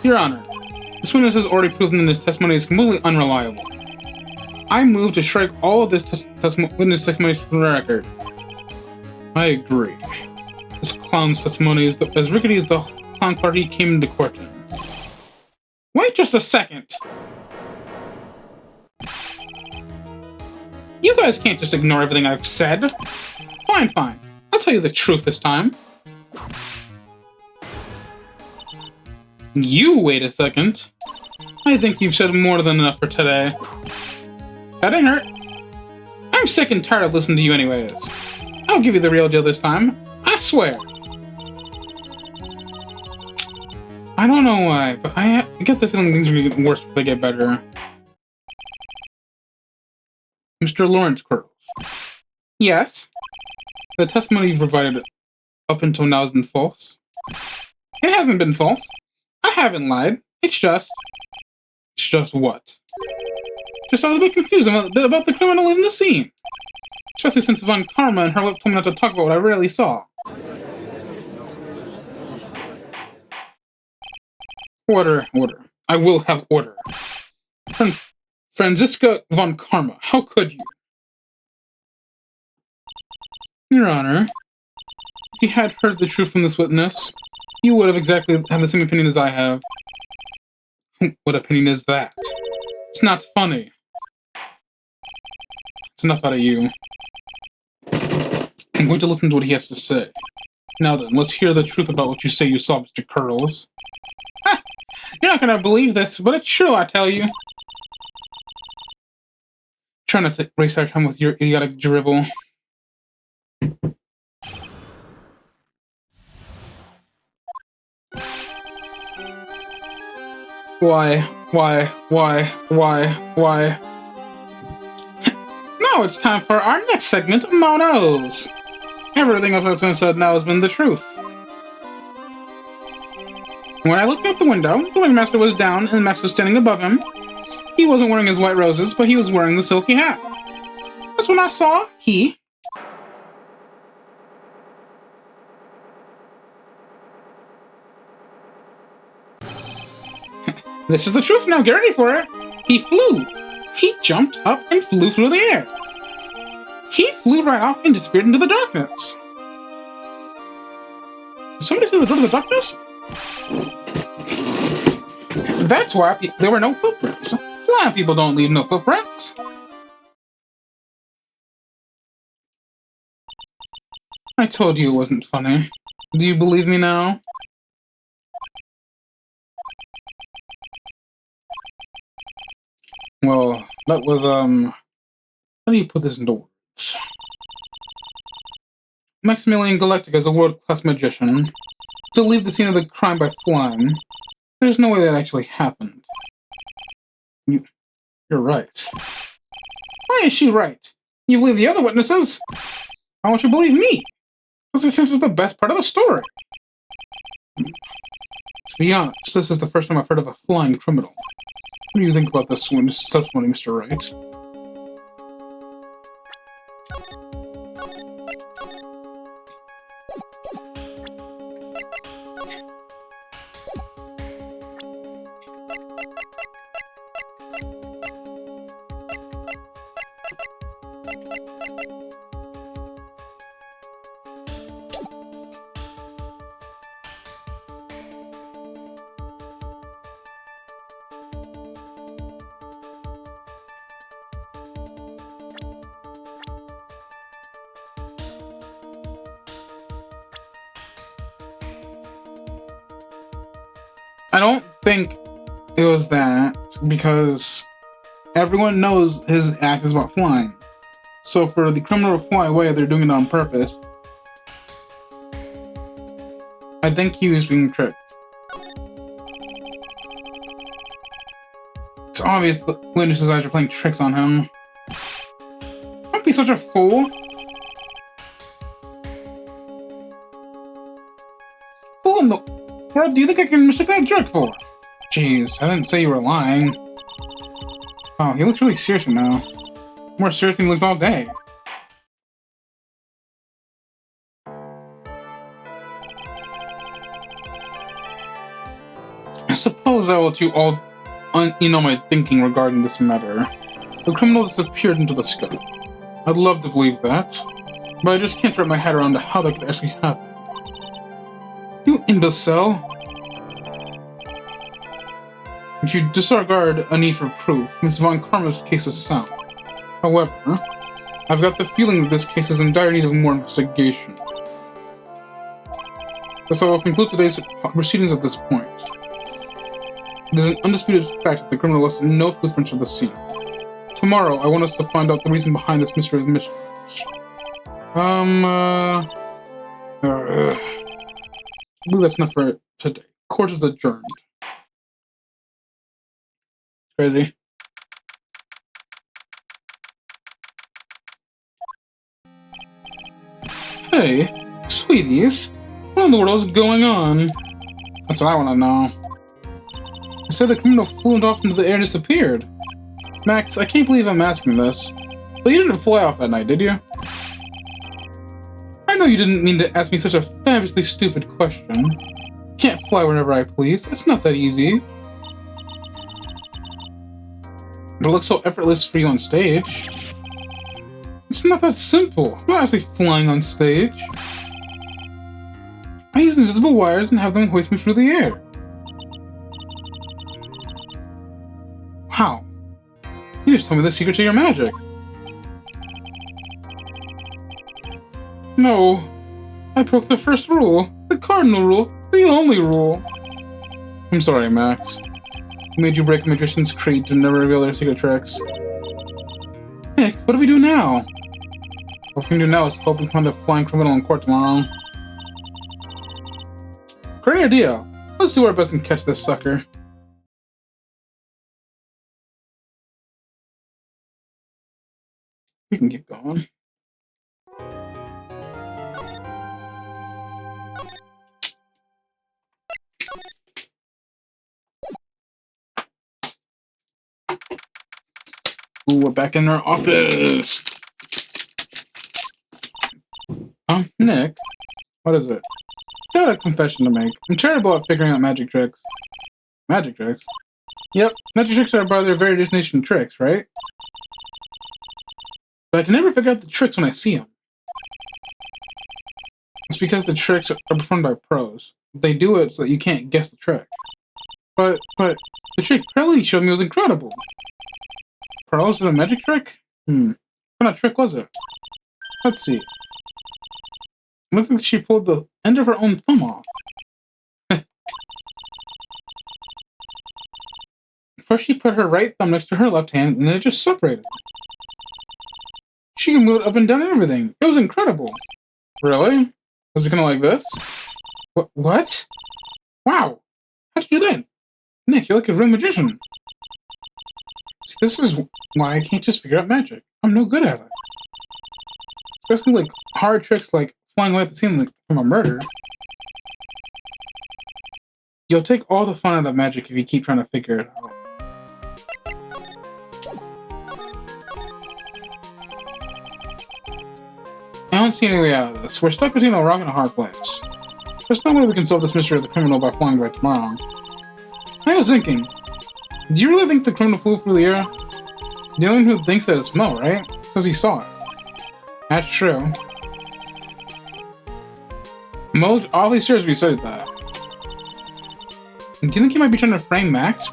Your Honor, this witness has already proven that his testimony is completely unreliable. I move to strike all of this witness testimony from the record. I agree. This clown's testimony is as rickety as the clown car he came into court in. Wait just a second! You guys can't just ignore everything I've said. Fine. I'll tell you the truth this time. You wait a second. I think you've said more than enough for today. That didn't hurt. I'm sick and tired of listening to you anyways. I'll give you the real deal this time. I swear. I don't know why, but I get the feeling things are going to get worse before they get better. Mr. Lawrence Curls. Yes? The testimony you've provided up until now has been false. It hasn't been false. I haven't lied. It's just what? Just I was a bit confused about the criminal in the scene. Especially since Von Karma and her told me not to talk about what I really saw. Order. I will have order. Franziska Von Karma, how could you? Your Honor, if you had heard the truth from this witness, you would have exactly had the same opinion as I have. What opinion is that? It's not funny. It's enough out of you. I'm going to listen to what he has to say. Now then, let's hear the truth about what you say you saw, Mr. Curls. Ha! You're not gonna believe this, but it's true, I tell you. Try not to waste our time with your idiotic drivel. Why? Now it's time for our next segment, Mo Knows. Everything I've said now has been the truth. When I looked out the window, the ringmaster was down and Max was standing above him. He wasn't wearing his white roses, but he was wearing the silky hat. That's when I saw he... This is the truth now, get ready for it. He flew. He jumped up and flew through the air. He flew right off and disappeared into the darkness. Did somebody through the door to the darkness? That's why there were no footprints. Flying people don't leave no footprints. I told you it wasn't funny. Do you believe me now? Well, that was, how do you put this into words? Maximillian Galactica is a world-class magician. To leave the scene of the crime by flying. There's no way that actually happened. You're right. Why is she right? You believe the other witnesses? Why won't you believe me? Because this is the best part of the story. To be honest, this is the first time I've heard of a flying criminal. What do you think about this one? This is testimony, Mr. Wright. I don't think it was that, because everyone knows his act is about flying. So for the criminal to fly away, they're doing it on purpose. I think he was being tricked. It's obvious the witnesses are playing tricks on him. Don't be such a fool. Who in the world do you think I can mistake that jerk for? Jeez, I didn't say you were lying. Oh, he looks really serious now. More serious than he looks all day. I suppose I will let you all know my thinking regarding this matter. The criminal disappeared into the sky. I'd love to believe that, but I just can't wrap my head around how that could actually happen. You imbecile! If you disregard a need for proof, Miss Von Karma's case is sound. However, I've got the feeling that this case is in dire need of more investigation. Thus, I will conclude today's proceedings at this point. It is an undisputed fact that the criminal left no footprints of the scene. Tomorrow, I want us to find out the reason behind this mysterious mission. I believe that's enough for today. Court is adjourned. Crazy. Hey, sweeties, what in the world is going on? That's what I want to know. I said the criminal flew off into the air and disappeared. Max, I can't believe I'm asking this, but you didn't fly off that night, did you? I know you didn't mean to ask me such a fabulously stupid question. Can't fly whenever I please. It's not that easy. But it looks so effortless for you on stage. It's not that simple. I'm not actually flying on stage. I use invisible wires and have them hoist me through the air. Wow. You just told me the secret to your magic. No. I broke the first rule. The cardinal rule. The only rule. I'm sorry, Max. Made you break a magician's creed to never reveal their secret tricks. Nick, what do we do now? What we can do now is help him find a flying criminal in court tomorrow. Great idea. Let's do our best and catch this sucker. We can keep going. Ooh, we're back in our office. Nick? What is it? Got a confession to make. I'm terrible at figuring out magic tricks. Magic tricks? Yep, magic tricks are by their very definition tricks, right? But I can never figure out the tricks when I see them. It's because the tricks are performed by pros. They do it so that you can't guess the trick. But the trick Pearly showed me was incredible. Pearl's a magic trick? What kind of trick was it? Let's see. Looks like she pulled the end of her own thumb off. First she put her right thumb next to her left hand, and then it just separated. She can move it up and down and everything. It was incredible. Really? Was it kind of like this? What? Wow! How'd you do that? Nick, you're like a real magician. See, this is why I can't just figure out magic. I'm no good at it. Especially like hard tricks like flying away at the scene like, from a murder. You'll take all the fun out of magic if you keep trying to figure it out. I don't see any way out of this. We're stuck between a rock and a hard place. There's no way we can solve this mystery of the criminal by flying by tomorrow. I was thinking, do you really think the criminal flew through the air? The only one who thinks that is Mo, right? Says he saw it. That's true. Mo awfully seriously said that. Do you think he might be trying to frame Max?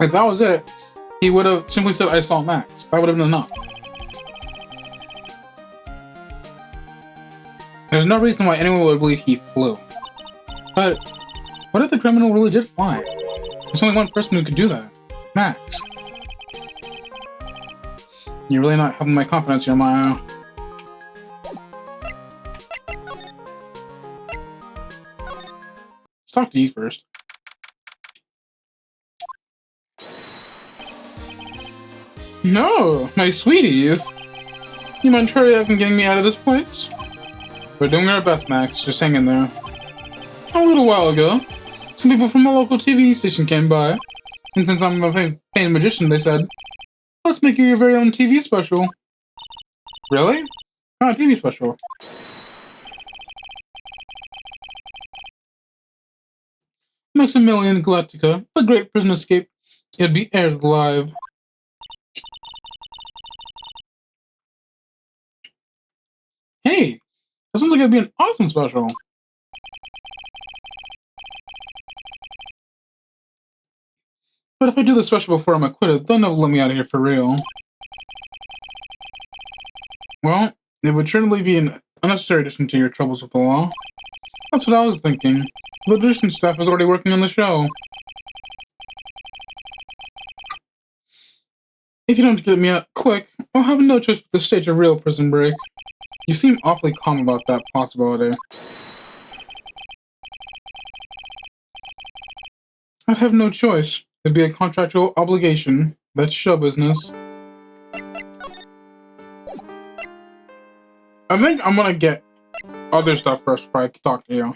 If that was it, he would have simply said, I saw Max. That would have been enough. There's no reason why anyone would believe he flew. But what if the criminal really did fly? There's only one person who could do that. Max. You're really not helping my confidence here, Maya. Let's talk to you first. No, my sweeties. You mind hurry up and getting me out of this place? We're doing our best, Max. Just hang in there. A little while ago, some people from a local TV station came by, and since I'm a famed magician, they said, let's make you your very own TV special. Really? Oh, TV special. Maximillian Galactica, the great prison escape. It'd be aired live. Hey, that sounds like it'd be an awesome special. But if I do the special before I'm acquitted, they'll never let me out of here for real. Well, it would certainly be an unnecessary addition to your troubles with the law. That's what I was thinking. The audition staff is already working on the show. If you don't get me out quick, I'll have no choice but to stage a real prison break. You seem awfully calm about that possibility. I'd have no choice. It'd be a contractual obligation. That's show business. I think I'm gonna get other stuff first before I can talk to you.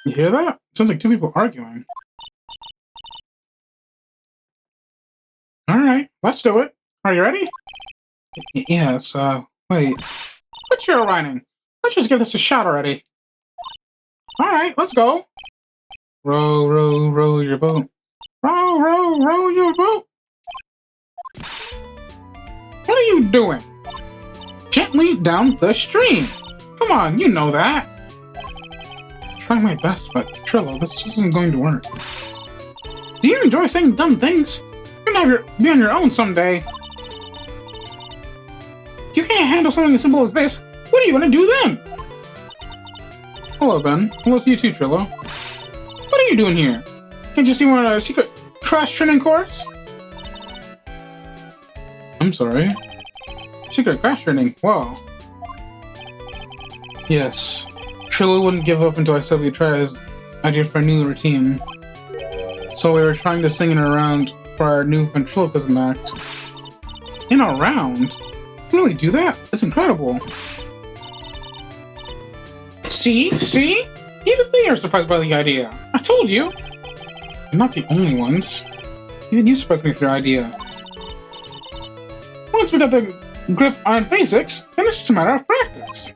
You hear that? Sounds like two people arguing. Alright, let's do it. Are you ready? Yes, wait. What's your whining? Let's just give this a shot already. Alright, let's go. Row, row, row your boat. Row, row, row your boat. What are you doing? Gently down the stream. Come on, you know that. Trying my best, but Trillo, this just isn't going to work. Do you enjoy saying dumb things? You're gonna be on your own someday. If you can't handle something as simple as this, what are you gonna do then? Hello, Ben. Hello to you too, Trillo. What are you doing here? Can't you see we're on a secret crash training course? I'm sorry. Secret crash training? Wow. Yes. Trillo wouldn't give up until I said we'd try his idea for a new routine. So we were trying to sing in a round for our new ventriloquism act. In a round? You can really do that? That's incredible. See? See? Even they are surprised by the idea. I told you. You're not the only ones. Even you surprised me with your idea. Once we got the grip on basics, then it's just a matter of practice.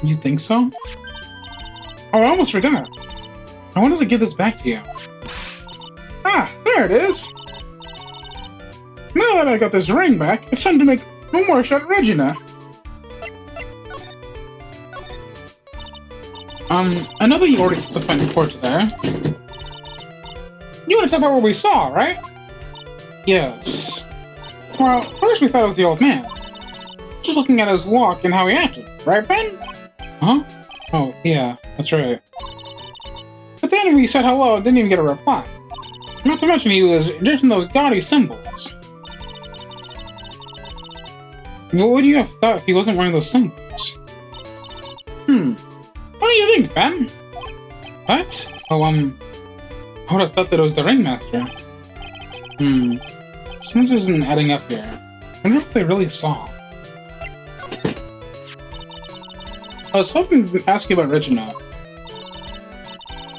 You think so? Oh, I almost forgot. I wanted to give this back to you. Ah, there it is. Now that I got this ring back, it's time to make one more shot at Regina. I know that you already did some fun report today. You want to talk about what we saw, right? Yes. Well, first we thought it was the old man. Just looking at his walk and how he acted, right, Ben? Huh? Oh, yeah, that's right. But then we said hello and didn't even get a reply. Not to mention he was dressed in those gaudy symbols. What would you have thought if he wasn't wearing those symbols? What do you think, Ben? What? Oh, I would have thought that it was the ringmaster. Something isn't adding up here. I wonder if they really saw. I was hoping to ask you about Regina.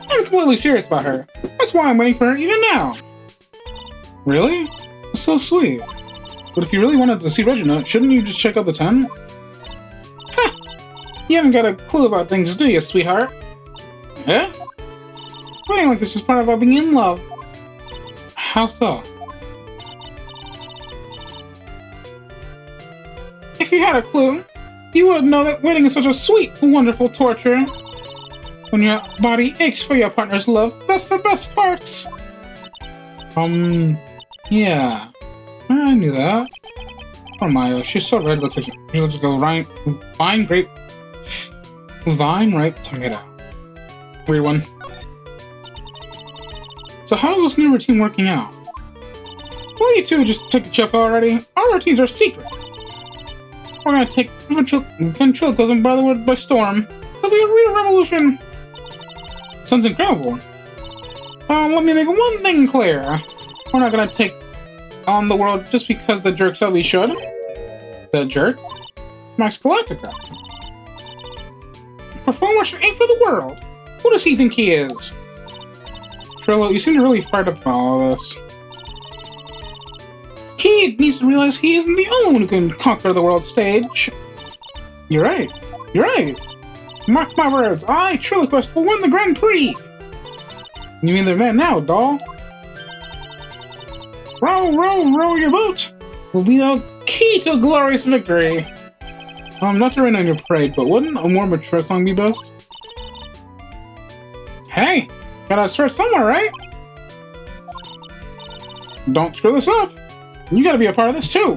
I'm completely serious about her. That's why I'm waiting for her even now. Really? That's so sweet. But if you really wanted to see Regina, shouldn't you just check out the 10? Ha! You haven't got a clue about things, do you, sweetheart? Eh? Waiting like this is part of being in love. How so? If you had a clue, you would know that waiting is such a sweet, wonderful torture. When your body aches for your partner's love, that's the best parts. Yeah. I knew that. Poor Mayo, she's so red, looks like she looks like a vine ripe tomato. Weird one. So how's this new routine working out? Well, you two just took the chip already. Our routines are secret. We're gonna take ventriloquism by storm. It'll be a real revolution. Sounds incredible. Let me make one thing clear. We're not gonna take on the world just because the jerk said we should. The jerk? Max Galactica. Performer should aim for the world. Who does he think he is? Trillo, you seem to really fired up about all of this. He needs to realize he isn't the only one who can conquer the world stage. You're right. You're right. Mark my words, I, Trilloquist, will win the Grand Prix! You mean they're mad now, doll? Row, row, row your boat! Will be the key to a glorious victory! Not to rain on your parade, but wouldn't a more mature song be best? Hey! Gotta start somewhere, right? Don't screw this up! You gotta be a part of this, too!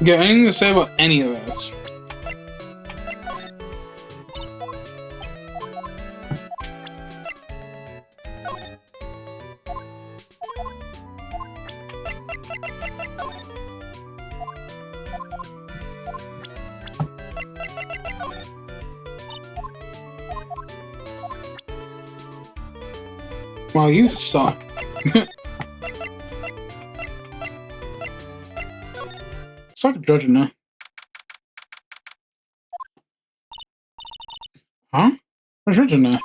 You got anything to say about any of this? Wow, you suck. Suck at Regina. Huh? Where's Regina?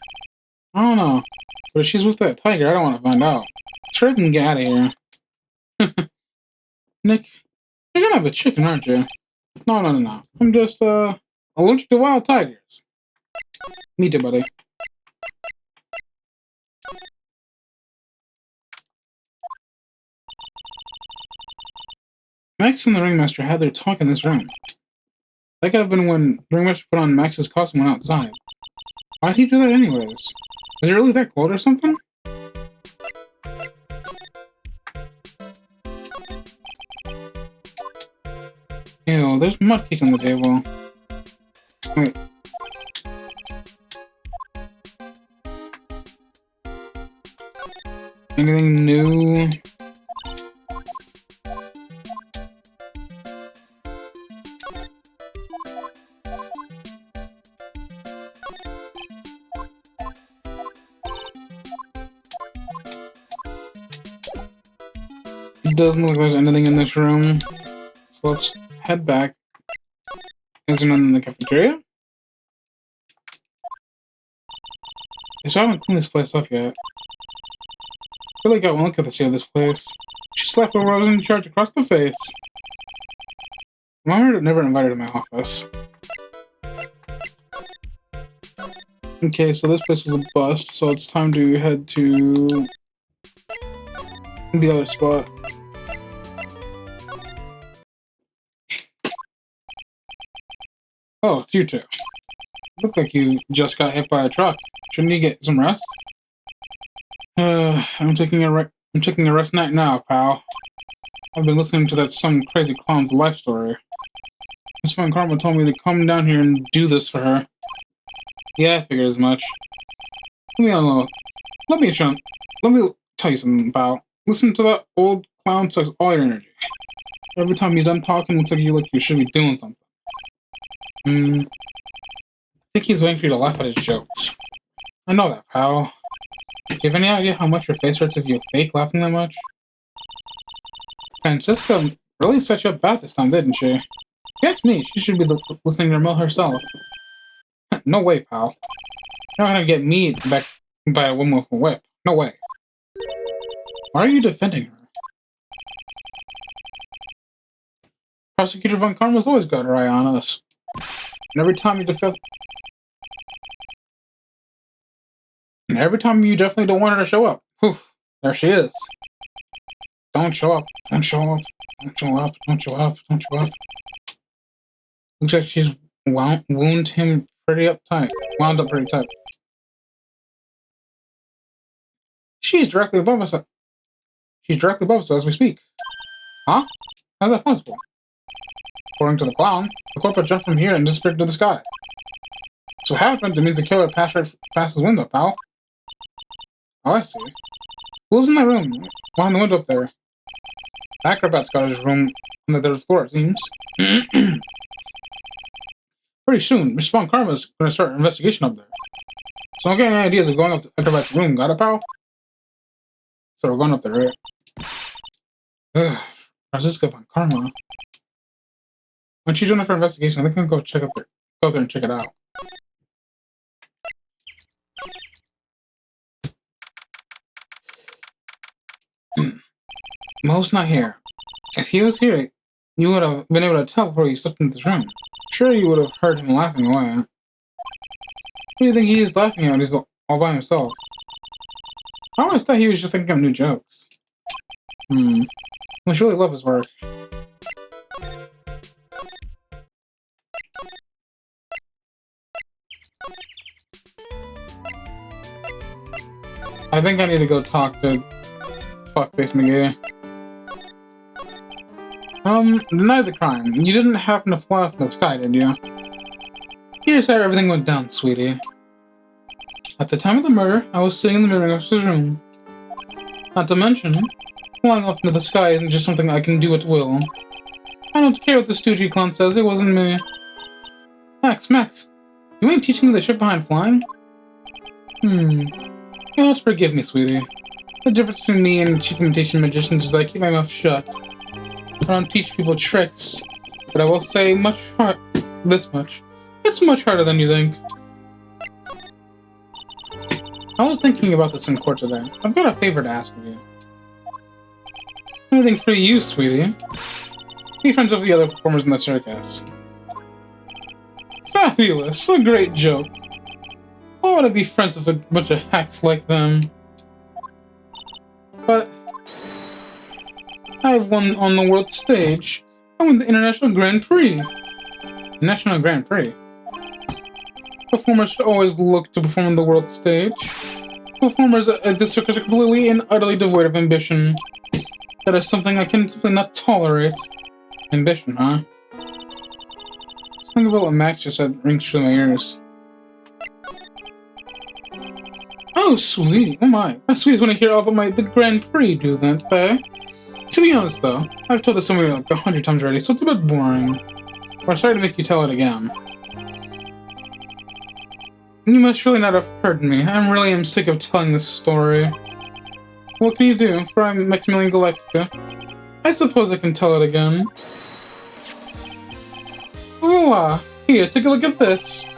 I don't know. But if she's with that tiger, I don't want to find out. Sure can get out of here. Nick, you're gonna have a chicken, aren't you? No. I'm just, allergic to wild tigers. Me too, buddy. Max and the Ringmaster had their talk in this room. That could have been when the Ringmaster put on Max's costume and went outside. Why'd he do that anyways? Is it really that cold or something? Ew, there's mudcakes on the table. Wait. Anything new? It doesn't look like there's anything in this room. So let's head back. Is there nothing in the cafeteria? So I haven't cleaned this place up yet. Really got one look at the state of this place. She slapped whoever was in charge across the face. Mama never invited her to my office. Okay, so this place was a bust, so it's time to head to the other spot. Oh, it's you two. Look like you just got hit by a truck. Shouldn't you get some rest? I'm taking a rest night now, pal. I've been listening to that some crazy clown's life story. Miss Von Karma told me to come down here and do this for her. Yeah, I figured as much. Let me tell you something, pal. Listen to that old clown sucks all your energy. Every time he's done talking, it's like you should be doing something. I think he's waiting for you to laugh at his jokes. I know that, pal. Do you have any idea how much your face hurts if you fake laughing that much? Francisca really set you up bad this time, didn't she? If you ask me, she should be listening to Mill herself. No way, pal. You're not gonna get me back by a woman with a whip. No way. Why are you defending her? Prosecutor Von Karma's always got her eye on us. And every time you definitely don't want her to show up. Whew, there she is. Don't show up. Don't show up. Don't show up. Don't show up. Don't show up. Looks like she's wound him pretty uptight. Wound up pretty tight. She's directly above us. She's directly above us as we speak. Huh? How's that possible? According to the clown, the corporate jumped from here and disappeared to the sky. So what happened? It means the killer passed right past his window, pal. Oh, I see. Who's in that room? Behind the window up there. The acrobat's got his room on the third floor, it seems. Pretty soon, Miss Von Karma's gonna start an investigation up there. So I'm getting any ideas of going up to Acrobat's room, got it, pal? So we're going up there, right? Ugh, Francisca Von Karma. When she's doing it for investigation, I think I'll go there and check it out. Mo's not here. If he was here, you would have been able to tell before you stepped into this room. Sure, you would have heard him laughing away. What do you think he is laughing at? He's all by himself. I always thought he was just thinking of new jokes. I must really love his work. I think I need to go talk to Fuckface McGee. Deny the crime. You didn't happen to fly off in the sky, did you? Here's how everything went down, sweetie. At the time of the murder, I was sitting in the mirror of his room. Not to mention, flying off into the sky isn't just something I can do at will. I don't care what the stoogie clown says, it wasn't me. Max, you ain't teaching me the shit behind flying? You must forgive me, sweetie. The difference between me and cheap imitation magicians is I keep my mouth shut. I don't teach people tricks, but I will say this much. It's much harder than you think. I was thinking about this in court today. I've got a favor to ask of you. Anything for you, sweetie. Be friends with the other performers in the circus. Fabulous! A great joke. I want to be friends with a bunch of hacks like them. But I have won on the world stage. I won the International Grand Prix. National Grand Prix? Performers should always look to perform on the world stage. Performers at this circus are completely and utterly devoid of ambition. That is something I can simply not tolerate. Ambition, huh? Let's think about what Max just said rings through my ears. Oh, sweet. Oh my. My sweet is when I hear all about the Grand Prix do that, eh? To be honest, though, I've told this somewhere like 100 times already, so it's a bit boring. But I'm sorry to make you tell it again. You must really not have heard me. I really am sick of telling this story. What can you do, for I'm Maximillian Galactica? I suppose I can tell it again. Voila! Here, take a look at this.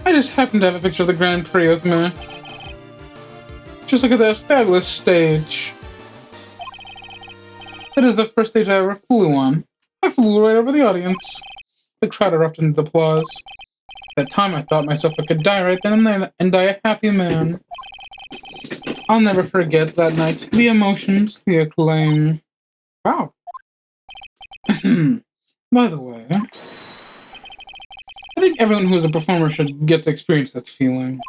I just happen to have a picture of the Grand Prix with me. Just look at that fabulous stage. That is the first stage I ever flew on. I flew right over the audience. The crowd erupted into applause. At that time, I thought myself I could die right then and there and die a happy man. I'll never forget that night. The emotions, the acclaim. Wow. By the way, I think everyone who is a performer should get to experience that feeling.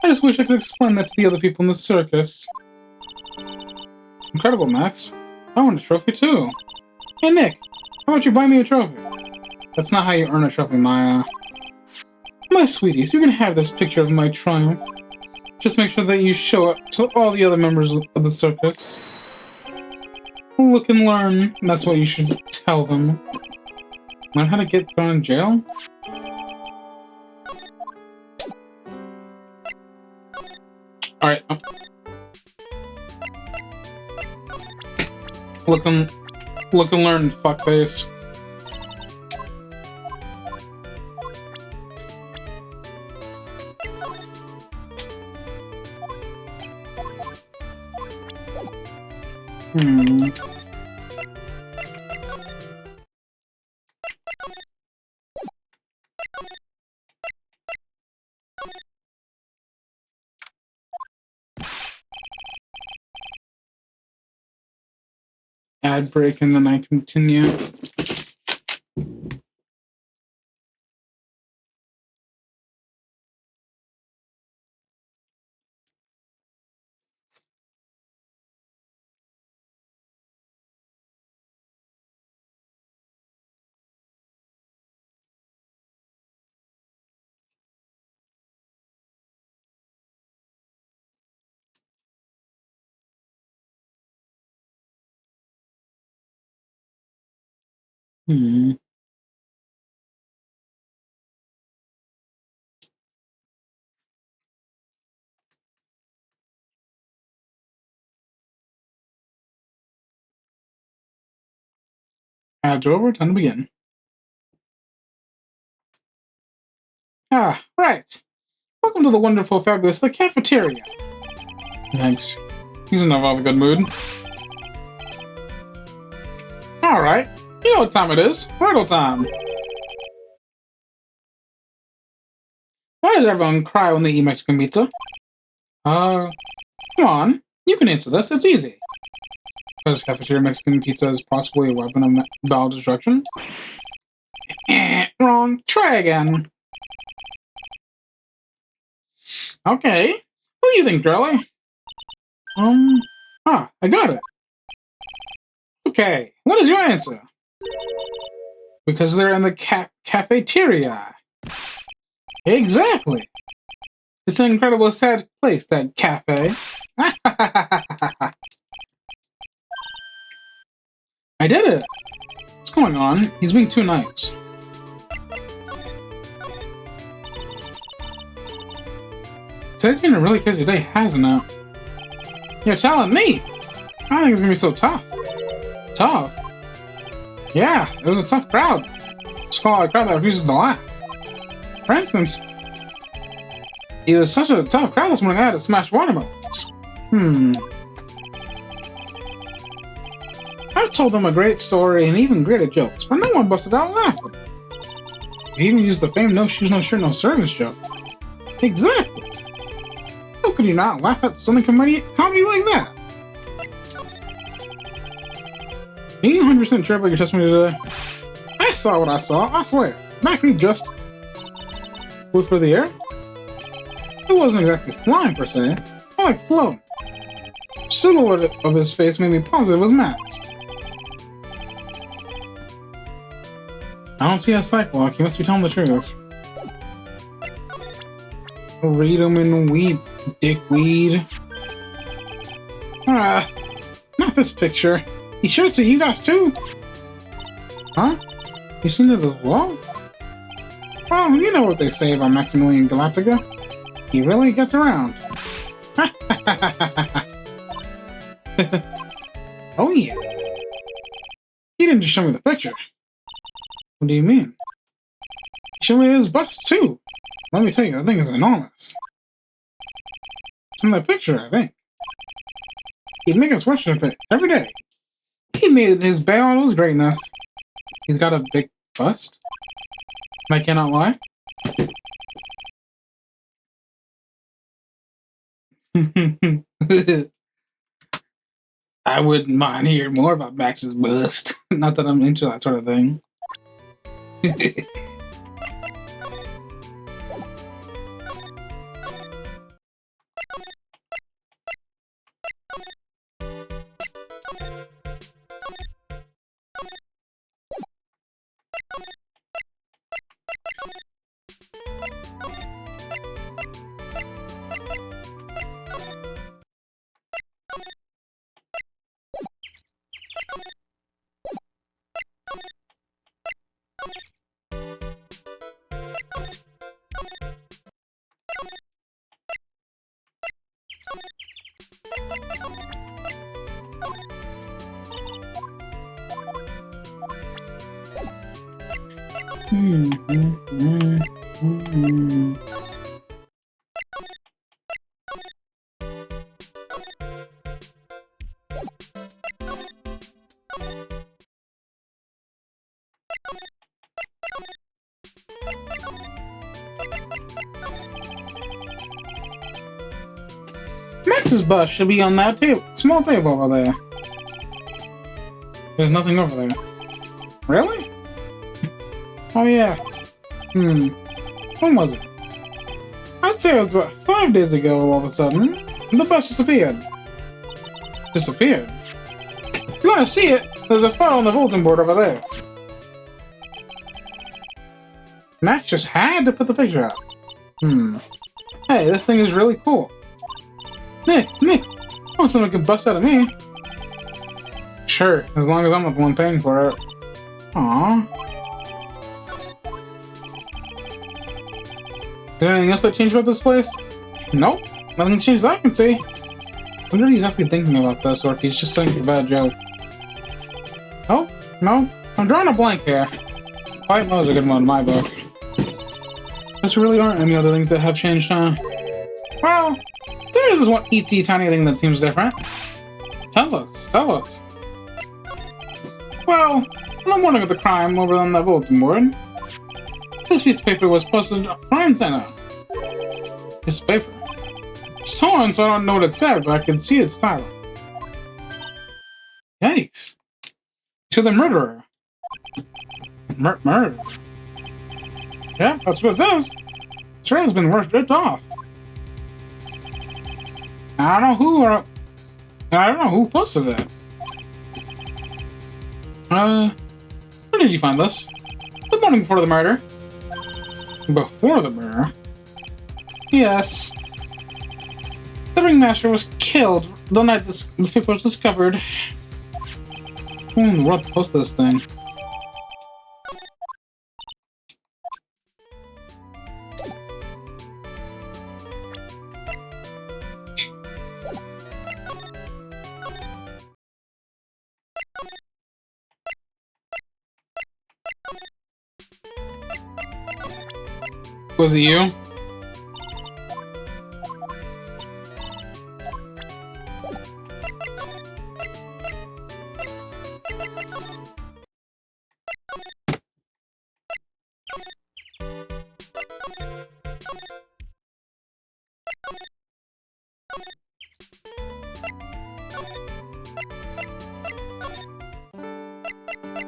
I just wish I could explain that to the other people in the circus. Incredible, Max. I want a trophy too. Hey, Nick, how about you buy me a trophy? That's not how you earn a trophy, Maya. My sweeties, you can have this picture of my triumph. Just make sure that you show it to all the other members of the circus. Look and learn. That's what you should tell them. Learn how to get thrown in jail? Alright. Look and learn, fuckface. Ad break and then I continue. Ads over, time to begin. Ah, right. Welcome to the wonderful, fabulous, the cafeteria. Thanks. He's in a good mood. Alright, you know what time it is. Hurdle time. Why does everyone cry when they eat Mexican pizza? Come on. You can answer this. It's easy. Because cafeteria Mexican pizza is possibly a weapon of bowel destruction? Wrong. Try again. Okay. What do you think, girlie? I got it. Okay. What is your answer? Because they're in the cafeteria. Exactly. It's an incredible sad place, that cafe. I did it! What's going on? He's being too nice. Today's been a really crazy day, hasn't it? You're telling me! I don't think it's gonna be so tough. Tough? Yeah, it was a tough crowd. It's called a crowd that refuses to laugh. For instance, it was such a tough crowd this morning I had to smash watermelons. I told them a great story and even greater jokes, but no one busted out laughing. They even used the famed no shoes, no shirt, no service joke. Exactly. How could you not laugh at something comedy like that? Are you 100% sure about your testimony today? I saw what I saw, I swear. Not me just... Flew through the air? It wasn't exactly flying per se, more like floating. The silhouette of his face made me positive it was Max. I don't see a sidewalk, he must be telling the truth. Read him in the weed, dickweed. Not this picture. He showed it to you guys too. Huh? You seen it as well? Well, you know what they say about Maximillian Galactica. He really gets around. Oh yeah. He didn't just show me the picture. What do you mean? He showed me his bust too. Let me tell you, that thing is enormous. It's in that picture, I think. He'd make us worship it every day. He made his bow out of his greatness. He's got a big bust. I cannot lie. I wouldn't mind hearing more about Max's bust. Not that I'm into that sort of thing. Max's bus should be on that table. Small table over there. There's nothing over there. Really? Oh yeah. When was it? I'd say it was about 5 days ago all of a sudden. The bus disappeared. Disappeared? You wanna see it? There's a photo on the bulletin board over there. Max just had to put the picture out. Hey, this thing is really cool. Nick, I want someone who can bust out of me. Sure, as long as I'm not the one paying for it. Aww. Is there anything else that changed about this place? Nope, nothing changed that I can see. I wonder if he's actually thinking about this, or if he's just saying a bad joke. Oh, no, I'm drawing a blank here. Quiet Mo's a good one in my book. There really aren't any other things that have changed, huh? Well, there's just one itsy tiny thing that seems different. Tell us. Well, on the morning of the crime over on that bulletin board, this piece of paper was posted front and center. Piece of paper. It's torn, so I don't know what it said, but I can see its title. Yikes. To the murderer. Murder. Yeah, that's what it says. Sure has been ripped off. I don't know who posted it. When did you find this? The morning before the murder. Before the murder? Yes. The ringmaster was killed the night this paper was discovered. Who in the world posted this thing? Was it you?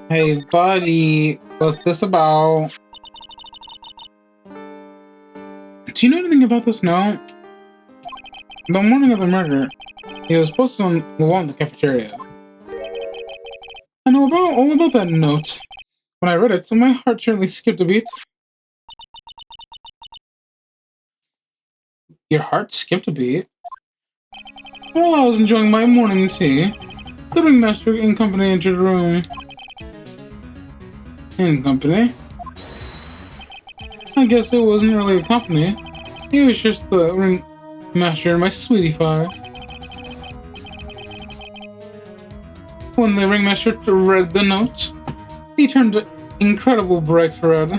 Hey buddy, what's this about? Do you know anything about this note? The morning of the murder, it was posted on the wall in the cafeteria. I know all about that note. When I read it, so my heart certainly skipped a beat. Your heart skipped a beat? While I was enjoying my morning tea, the ringmaster in company entered the room. In company? I guess it wasn't really a company. It was just the ringmaster and my sweetie pie. When the ringmaster read the note, he turned an incredible bright red.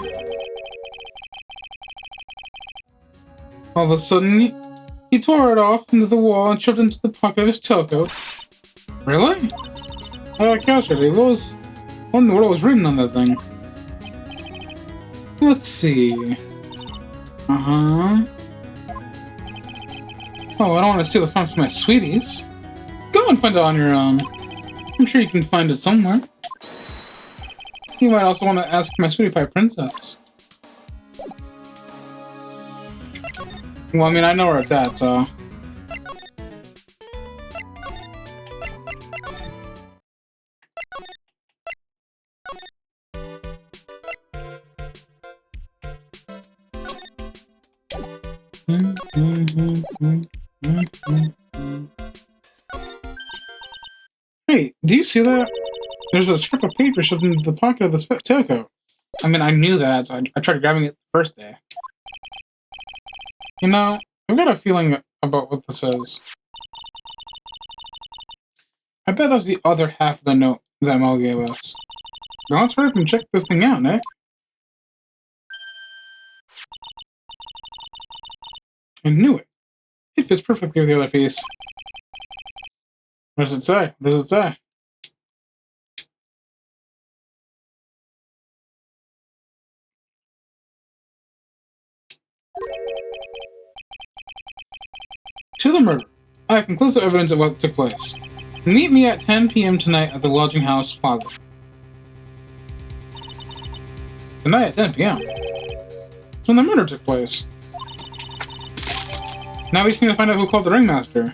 All of a sudden, he tore it off into the wall and shoved it into the pocket of his tailcoat. Really? Out of curiosity, what in the world was written on that thing? Let's see. Oh, I don't want to steal the phone from my sweeties. Go and find it on your own. I'm sure you can find it somewhere. You might also want to ask my sweetie pie princess. Well, I mean, I know where it's at, so... Hey, do you see that? There's a scrap of paper shoved into the pocket of the tailcoat. I mean, I knew that, so I tried grabbing it the first day. You know, I've got a feeling about what this is. I bet that's the other half of the note that Mel gave us. Now let's hurry up and check this thing out, Nick. I knew it. It fits perfectly with the other piece. What does it say? What does it say? To the murder. I have conclusive evidence of what took place. Meet me at 10 p.m. tonight at the lodging house plaza. Tonight at 10 p.m. That's when the murder took place. Now we just need to find out who called the ringmaster.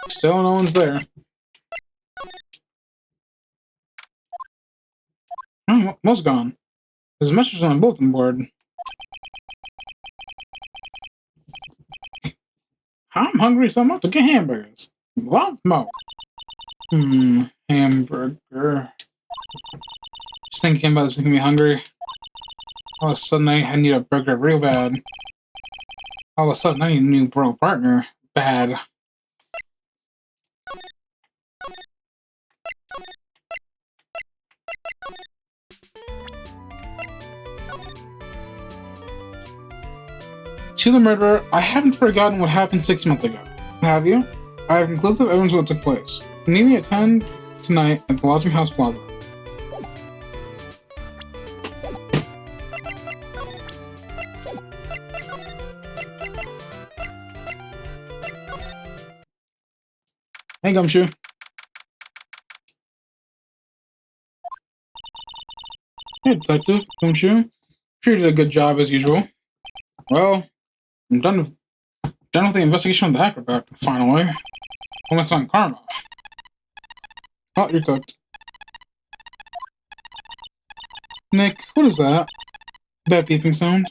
Still no one's there. Oh, most gone. There's a message on the bulletin board. I'm hungry, so I'm about to get hamburgers. Love mo. Hamburger. Just thinking about this making me hungry. All of a sudden, I need a burger real bad. All of a sudden, I need a new bro partner. Bad. To the murderer, I haven't forgotten what happened 6 months ago. Have you? I have conclusive evidence of what took place. Meet me at 10 tonight at the lodging house plaza. Hey, Gumshoe. Hey, Detective Gumshoe. Sure you did a good job as usual. Well, I'm done with the investigation of the acrobat, finally. Almost on karma. Oh, you're cooked. Nick, what is that? That beeping sound?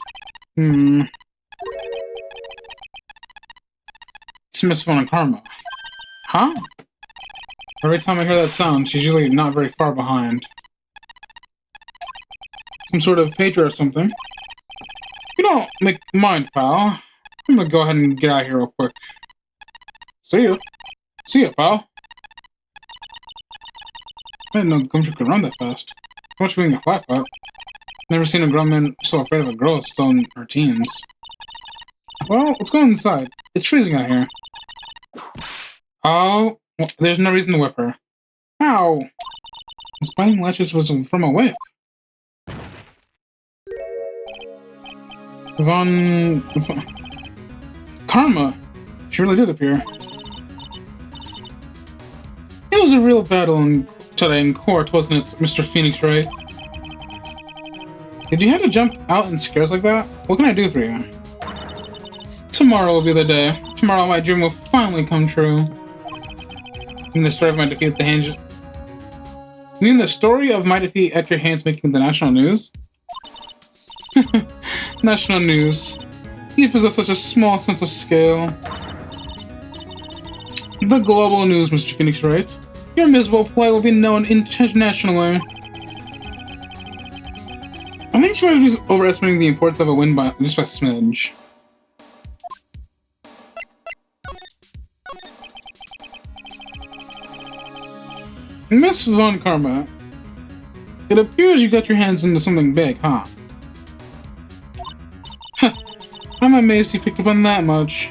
It's Miss Phone Karma. Huh? Every time I hear that sound, she's usually not very far behind. Some sort of pager or something. You don't make mind, pal. I'm gonna go ahead and get out of here real quick. See ya. See ya, pal. I didn't know Gumshoe could run that fast. How much being a flat foot? Never seen a grown man so afraid of a girl still in her teens. Well, let's go inside. It's freezing out here. Oh, well, there's no reason to whip her. Ow! This biting latches was from a whip. Karma! She really did appear. was a real battle today in court, wasn't it, Mr. Phoenix, Wright? Did you have to jump out and scare us like that? What can I do for you? Tomorrow will be the day. Tomorrow my dream will finally come true. In the story of my defeat at the hands... You mean the story of my defeat at your hands making the national news? National news. You possess such a small sense of scale. The global news, Mr. Phoenix, Wright. Your miserable plight will be known internationally. I think she was overestimating the importance of a win by just a smidge. Miss Von Karma, it appears you got your hands into something big, huh? I'm amazed you picked up on that much.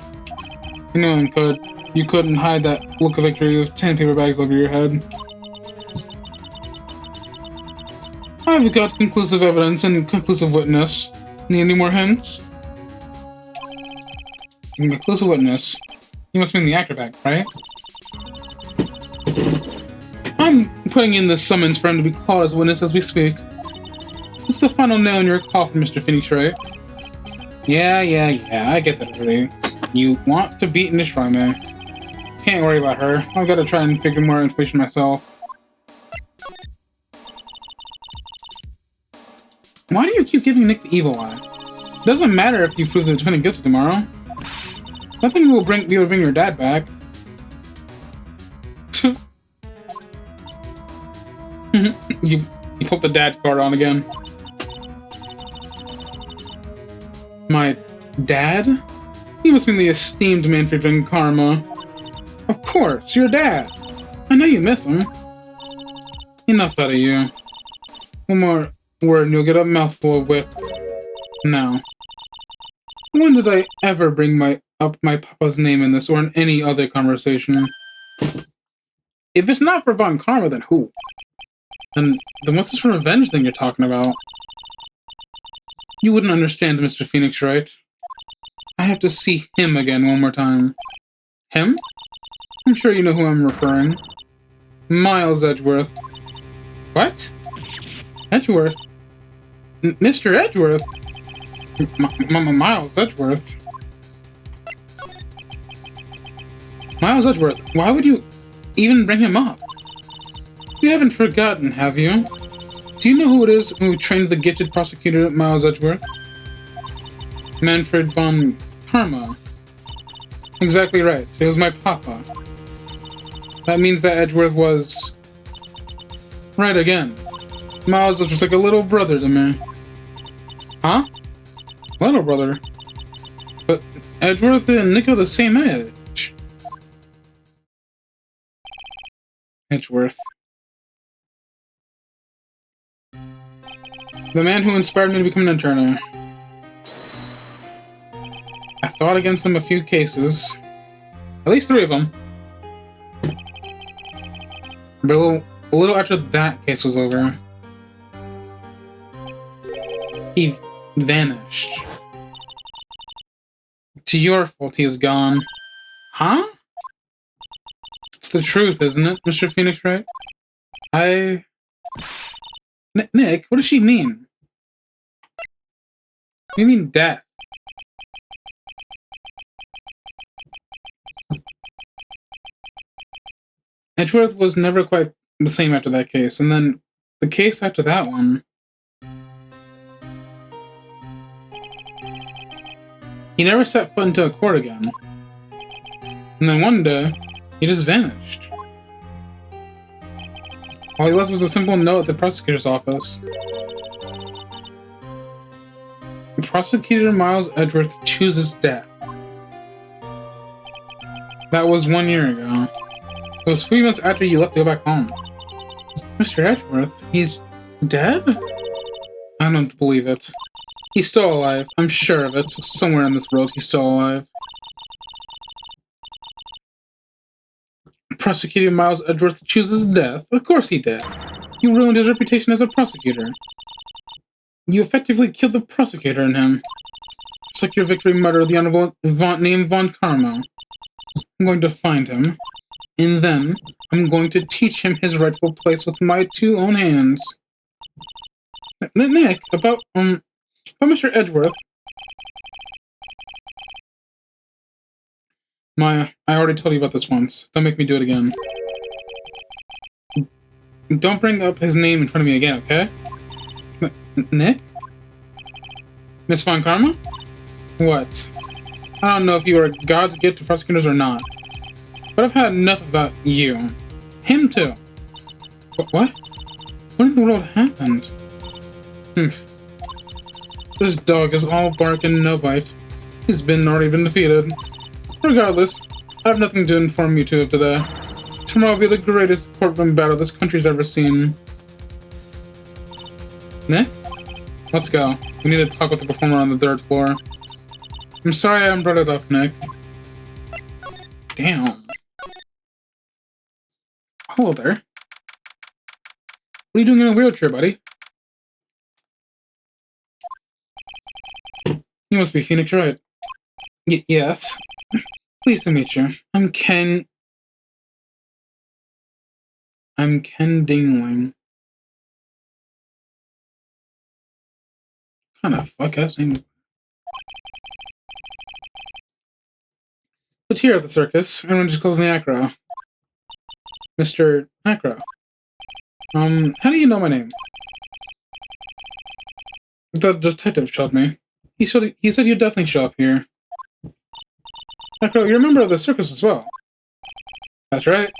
Anyone could. You couldn't hide that look of victory with 10 paper bags over your head. I've got conclusive evidence and conclusive witness. Need any more hints? Conclusive witness. You must mean the actor back, right? I'm putting in the summons for him to be called as witness as we speak. It's the final nail in your coffin, Mr. Phoenix, right? Yeah, I get that already. You want to beat and destroy me. Can't worry about her. I've got to try and figure more information myself. Why do you keep giving Nick the evil eye? Doesn't matter if you prove the defendant guilty tomorrow. Nothing will be able to bring your dad back. You put the dad card on again. My dad? You must mean the esteemed Manfred von Karma. Of course, your dad. I know you miss him. Enough out of you. One more word and you'll get a mouthful of whip. Now. When did I ever bring up my papa's name in this or in any other conversation? If it's not for Von Karma, then who? Then what's this revenge thing you're talking about? You wouldn't understand, Mr. Phoenix, right? I have to see him again one more time. Him? I'm sure you know who I'm referring. Miles Edgeworth. What? Edgeworth? Mr. Edgeworth? Miles Edgeworth? Miles Edgeworth, why would you even bring him up? You haven't forgotten, have you? Do you know who it is who trained the gifted prosecutor, Miles Edgeworth? Manfred von Karma. Exactly right. It was my papa. That means that Edgeworth was... right again. Miles was just like a little brother to me. Huh? Little brother? But Edgeworth and Nick are the same age. Edgeworth. The man who inspired me to become an attorney. I fought against him a few cases. At least 3 of them. But a little after that case was over, he vanished. To your fault, he is gone. Huh? It's the truth, isn't it, Mr. Phoenix, right? Nick, what does she mean? What do you mean, death? Edgeworth was never quite the same after that case, and then the case after that one... he never set foot into a court again. And then one day, he just vanished. All he left was a simple note at the prosecutor's office. Prosecutor Miles Edgeworth chooses death. That was 1 year ago. It was 3 months after you left to go back home. Mr. Edgeworth, he's dead? I don't believe it. He's still alive. I'm sure of it. Somewhere in this world, he's still alive. Prosecutor Miles Edgeworth chooses death? Of course he did. You ruined his reputation as a prosecutor. You effectively killed the prosecutor in him. It's like your victory murder of the honorable named Von Karma. I'm going to find him. And then I'm going to teach him his rightful place with my 2 own hands. Nick, about Mr. Edgeworth. Maya, I already told you about this once. Don't make me do it again. Don't bring up his name in front of me again, okay? Nick? Miss Von Karma? What? I don't know if you are God's gift to prosecutors or not, but I've had enough about you. Him too. What? What in the world happened? This dog is all bark and no bite. He's already been defeated. Regardless, I have nothing to inform you two of today. Tomorrow will be the greatest courtroom battle this country's ever seen. Nick? Let's go. We need to talk with the performer on the 3rd floor. I'm sorry I haven't brought it up, Nick. Damn. Hello there. What are you doing in a wheelchair, buddy? You must be Phoenix Wright. Yes. Pleased to meet you. I'm Ken Dingling. What kind of fuck-ass name is that? But here at the circus, everyone just calls me Acro. Mr. Acro. How do you know my name? The detective showed me. He said you'd definitely show up here. Acro, you're a member of the circus as well. That's right.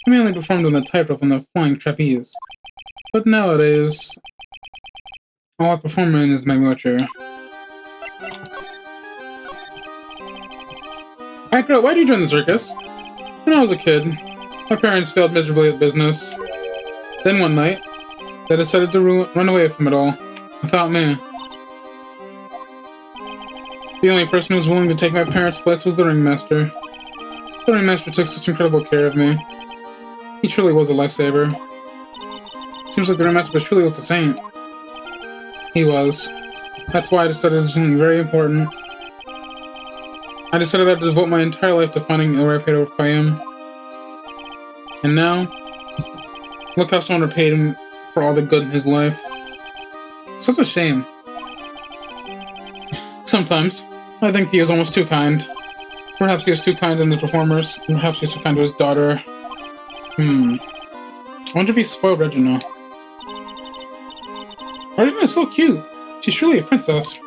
I mainly performed on the tightrope and the flying trapeze. But nowadays, all I perform in is my wheelchair. Acro, why did you join the circus? When I was a kid, my parents failed miserably at business. Then one night, they decided to run away from it all, without me. The only person who was willing to take my parents' place was the ringmaster. The ringmaster took such incredible care of me. He truly was a lifesaver. Seems like the ringmaster truly was a saint. He was. That's why I decided to do something very important. I decided I'd devote my entire life to finding a right paid by him. And now, look how someone repaid him for all the good in his life. Such a shame. Sometimes, I think he was almost too kind. Perhaps he was too kind to his performers, and perhaps he was too kind to his daughter. I wonder if he spoiled Regina. Regina is so cute. She's truly a princess.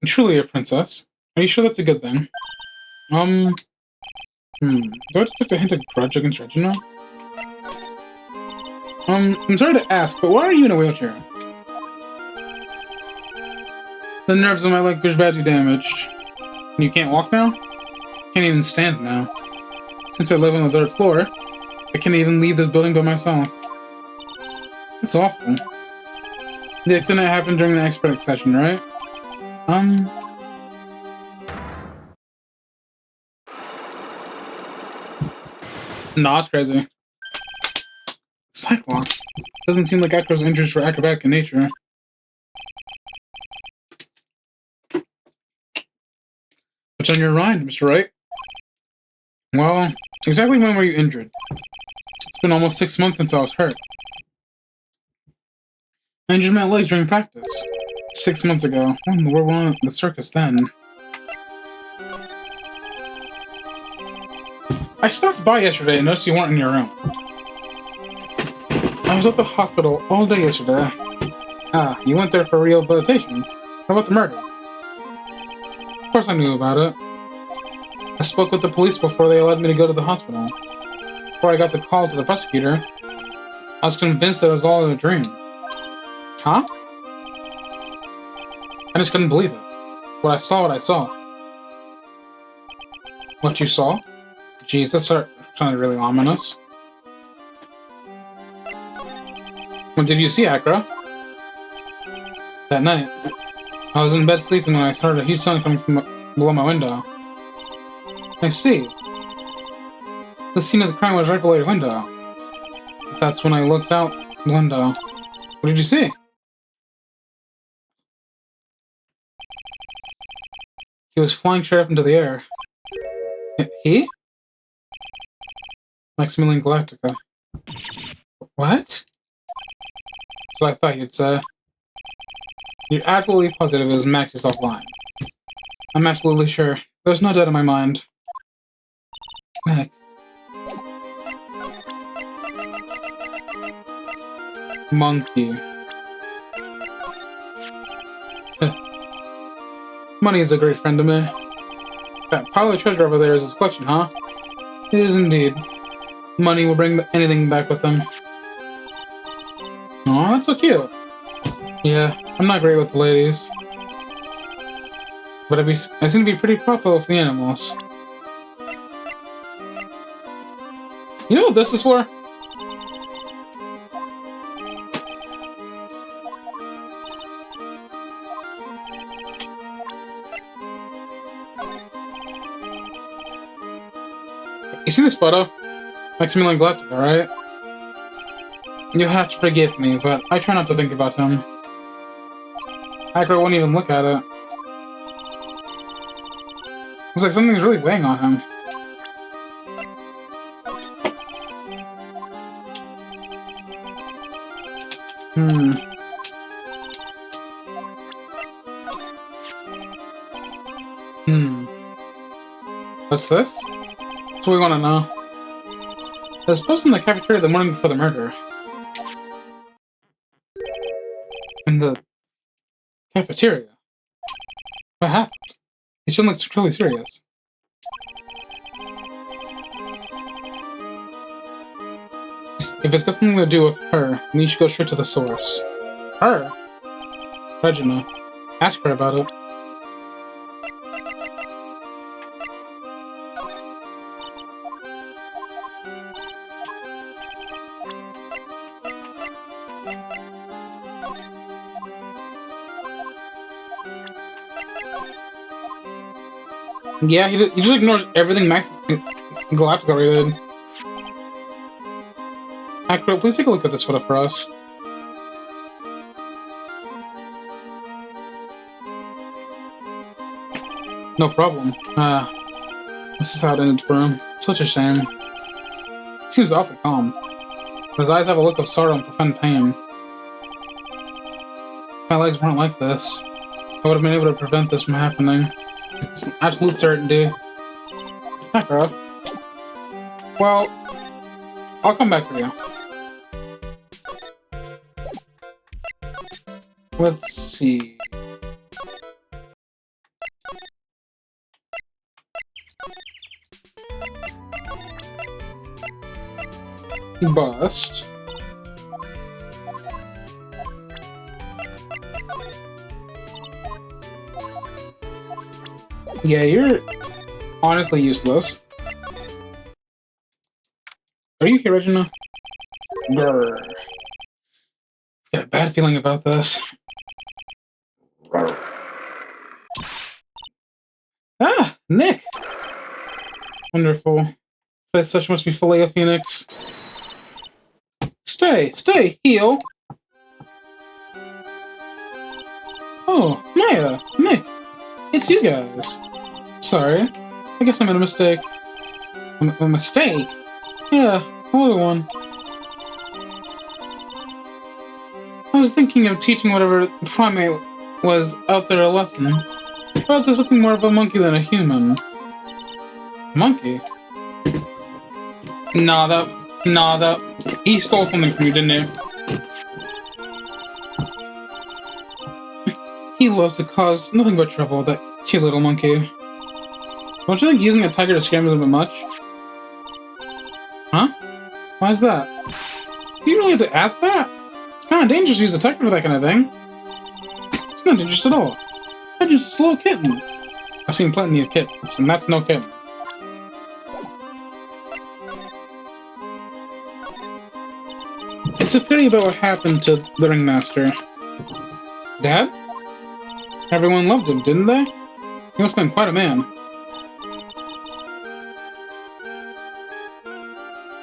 Truly a princess. Are you sure that's a good thing? Do I detect a hint of grudge against Regina? I'm sorry to ask, but why are you in a wheelchair? The nerves of my leg are badly damaged. You can't walk now? Can't even stand now. Since I live on the 3rd floor, I can't even leave this building by myself. It's awful. The accident happened during the expert session, right? No, it's crazy. Cyclops. Doesn't seem like Acro's interests were acrobatic in nature. What's on your mind, Mr. Wright? Well, exactly when were you injured? It's been almost 6 months since I was hurt. I injured my legs during practice. 6 months ago. What in the world went on at the circus then? I stopped by yesterday and noticed you weren't in your room. I was at the hospital all day yesterday. Ah, you went there for rehabilitation. What about the murder? Of course I knew about it. I spoke with the police before they allowed me to go to the hospital. Before I got the call to the prosecutor, I was convinced that it was all a dream. Huh? I just couldn't believe it. What I saw. What you saw? Jeez, that's sounded really ominous. What did you see, Acro? That night, I was in bed sleeping when I saw a huge sun coming from below my window. I see. The scene of the crime was right below your window. That's when I looked out the window. What did you see? He was flying straight up into the air. He? Maximillian Galactica. What? That's what I thought you'd say. You're absolutely positive it was Max yourself lying. I'm absolutely sure. There's no doubt in my mind. Mac. Monkey. Money is a great friend to me. That pile of treasure over there is his collection, huh? It is indeed. Money will bring anything back with him. Aw, that's so cute. Yeah, I'm not great with the ladies. But I seem to be pretty popular with the animals. You know what this is for? You see this photo? Maximillian Galactica, right? You'll have to forgive me, but I try not to think about him. Acro won't even look at it. It's like something's really weighing on him. What's this? That's what we want to know. I was posted in the cafeteria the morning before the murder. In the cafeteria? What happened? You sound like really serious. If it's got something to do with her, then you should go straight to the source. Her? Regina. Ask her about it. Yeah, he just ignores everything Max Galactica did. Acro, please take a look at this photo for us. No problem. This is how it ended for him. Such a shame. He seems awfully calm. His eyes have a look of sorrow and profound pain. If my legs weren't like this, I would have been able to prevent this from happening. It's an absolute certainty. Acro. Well, I'll come back for you. Let's see. Bust. Yeah, you're honestly useless. Are you here, Regina? Grrr. Got a bad feeling about this. Ah, Nick! Wonderful. This fish must be fully a phoenix. Stay, heal! Oh, Maya! Nick! It's you guys! Sorry. I guess I made a mistake. A mistake? Yeah, another one. I was thinking of teaching whatever primate was out there a lesson. But I was expecting more of a monkey than a human. Monkey? Nah, he stole something from you, didn't he? He loves to cause nothing but trouble, that cute little monkey. Don't you think using a tiger to scare him is a bit much? Huh? Why is that? Do you really have to ask that? It's kind of dangerous to use a tiger for that kind of thing. It's not dangerous at all. They're just a slow kitten. I've seen plenty of kittens, and that's no kitten. It's a pity about what happened to the ringmaster. Dad? Everyone loved him, didn't they? He must have been quite a man.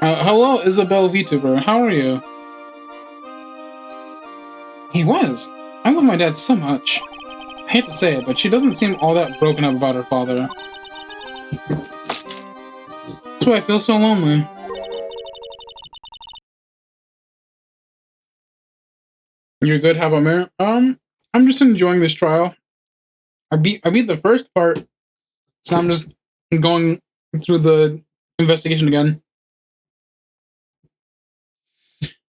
Hello, Isabel VTuber. How are you? He was. I love my dad so much. I hate to say it, but she doesn't seem all that broken up about her father. That's why I feel so lonely. You're good, how about me? I'm just enjoying this trial. I beat the first part, so I'm just going through the investigation again.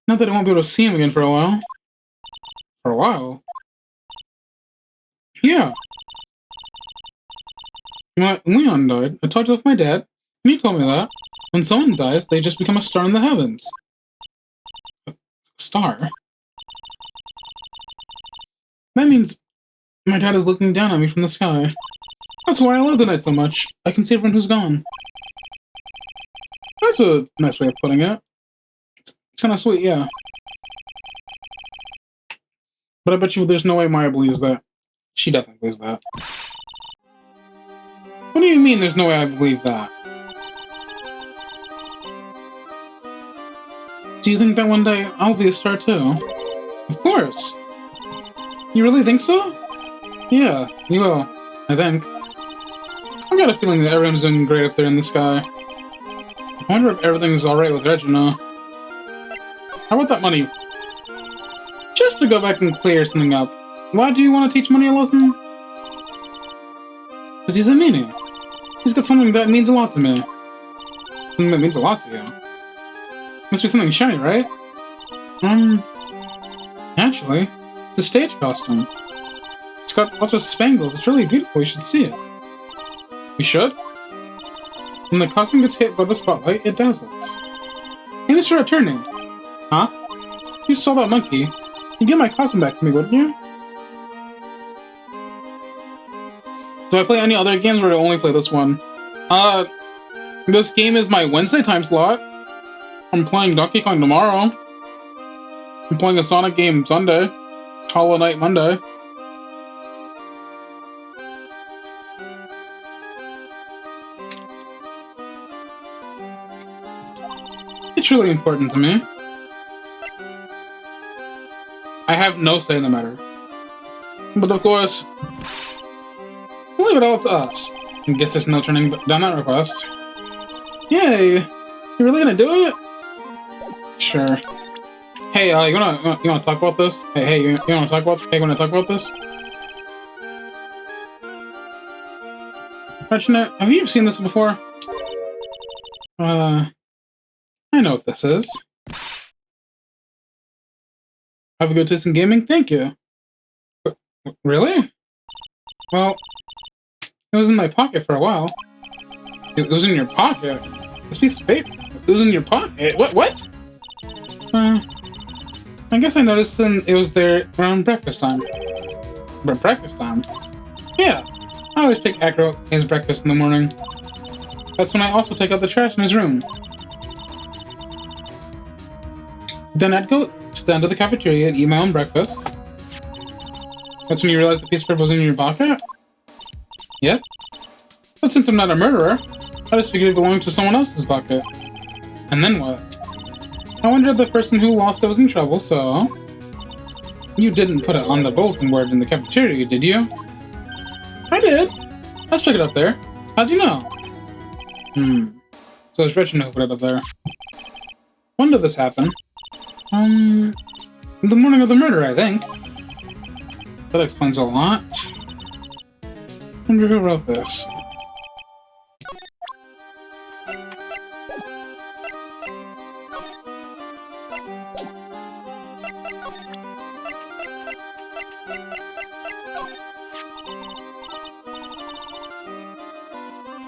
Not that I won't be able to see him again for a while. For a while? Yeah. When Leon died, I talked with my dad, and he told me that when someone dies, they just become a star in the heavens. A star? That means my dad is looking down at me from the sky. That's why I love the night so much. I can see everyone who's gone. That's a nice way of putting it. It's kind of sweet, yeah. But I bet you there's no way Maya believes that. She definitely believes that. What do you mean there's no way I believe that? Do you think that one day I'll be a star too? Of course! You really think so? Yeah, you will. I think. I've got a feeling that everyone's doing great up there in the sky. I wonder if everything's alright with Regina. How about that money? Just to go back and clear something up, why do you want to teach Money a lesson? Because he's a meanie. He's got something that means a lot to me. Something that means a lot to you. Must be something shiny, right? Actually, it's a stage costume. It's got lots of spangles. It's really beautiful. You should see it. We should? When the costume gets hit by the spotlight, it dazzles. And it's returning. Huh? You saw that monkey. You'd give my costume back to me, wouldn't you? Do I play any other games or do I only play this one? This game is my Wednesday time slot. I'm playing Donkey Kong tomorrow. I'm playing a Sonic game Sunday. Hollow Knight Monday. It's really important to me. I have no say in the matter. But of course, we'll leave it all to us. I guess there's no turning down that request. Yay! You really gonna do it? Sure. Hey, you wanna talk about this? Hey, you wanna talk about this? Regina, have you seen this before? I know what this is. Have a good taste in gaming? Thank you. Really? Well, it was in my pocket for a while. It was in your pocket? This piece of paper? It was in your pocket? What? I guess I noticed it was there around breakfast time. Breakfast time? Yeah. I always take Acro his breakfast in the morning. That's when I also take out the trash in his room. Then I'd go down to the cafeteria and eat my own breakfast. That's when you realized the piece of paper was in your pocket? Yep. But since I'm not a murderer, I just figured it belonged to someone else's pocket. And then what? I wondered if the person who lost it was in trouble, so... You didn't put it on the bulletin board in the cafeteria, did you? I did. I stuck it up there. How'd you know? So it's Regina who put it up there. When did this happen? The morning of the murder, I think. That explains a lot. Wonder who wrote this.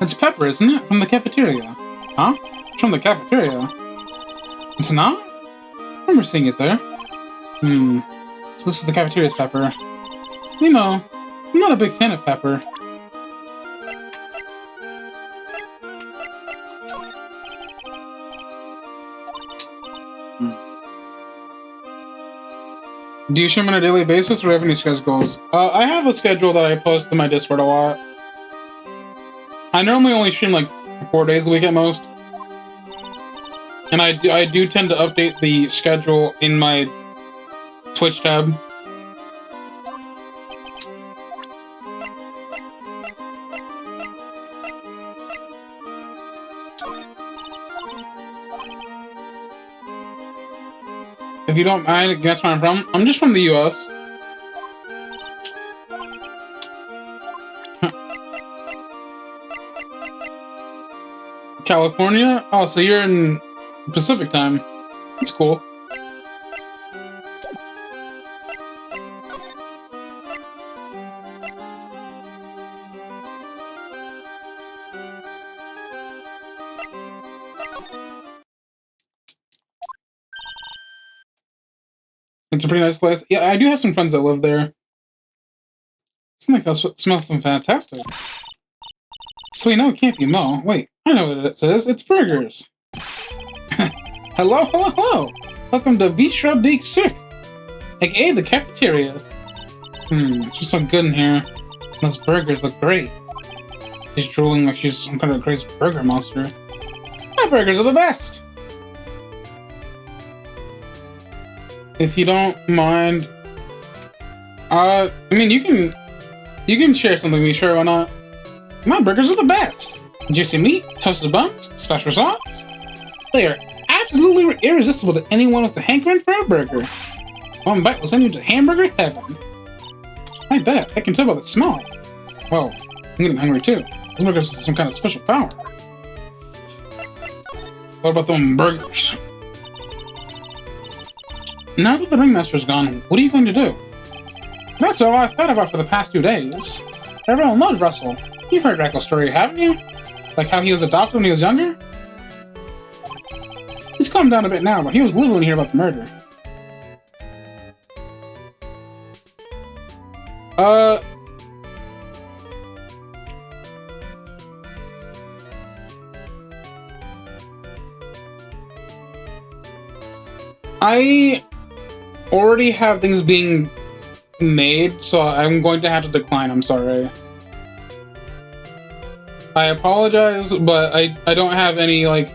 It's Pepper, isn't it? From the cafeteria. Huh? It's from the cafeteria. It's not? I remember seeing it there. So this is the cafeteria's Pepper. You know, I'm not a big fan of Pepper. Do you stream on a daily basis or do you have any schedules? I have a schedule that I post to my Discord a lot. I normally only stream like 4 days a week at most. And I do tend to update the schedule in my Twitch tab. If you don't mind, guess where I'm from? I'm just from the US. California? Oh, so you're in Pacific time. That's cool. It's a pretty nice place. Yeah, I do have some friends that live there. Something else smells some fantastic. So we know it can't be Mo. Wait, I know what it says. It's burgers. Hello, hello, hello. Welcome to Bistro de Circus, aka the cafeteria. It's just so good in here. Those burgers look great. She's drooling like she's some kind of crazy burger monster. My burgers are the best. If you don't mind, I mean, you can share something with me, sure, why not? My burgers are the best. Juicy meat, toasted buns, special sauce. They are absolutely irresistible to anyone with a hankering for a burger. One bite will send you to hamburger heaven. I bet. I can tell by the smell. Whoa, I'm getting hungry too. These burgers have some kind of special power. What about them burgers? Now that the ringmaster's gone, what are you going to do? That's all I've thought about for the past 2 days. Everyone loves Russell. You've heard Rackle's story, haven't you? Like how he was adopted when he was younger? He's calmed down a bit now, but he was livid when he heard about the murder. I already have things being made, so I'm going to have to decline, I'm sorry. I apologize, but I don't have any, like,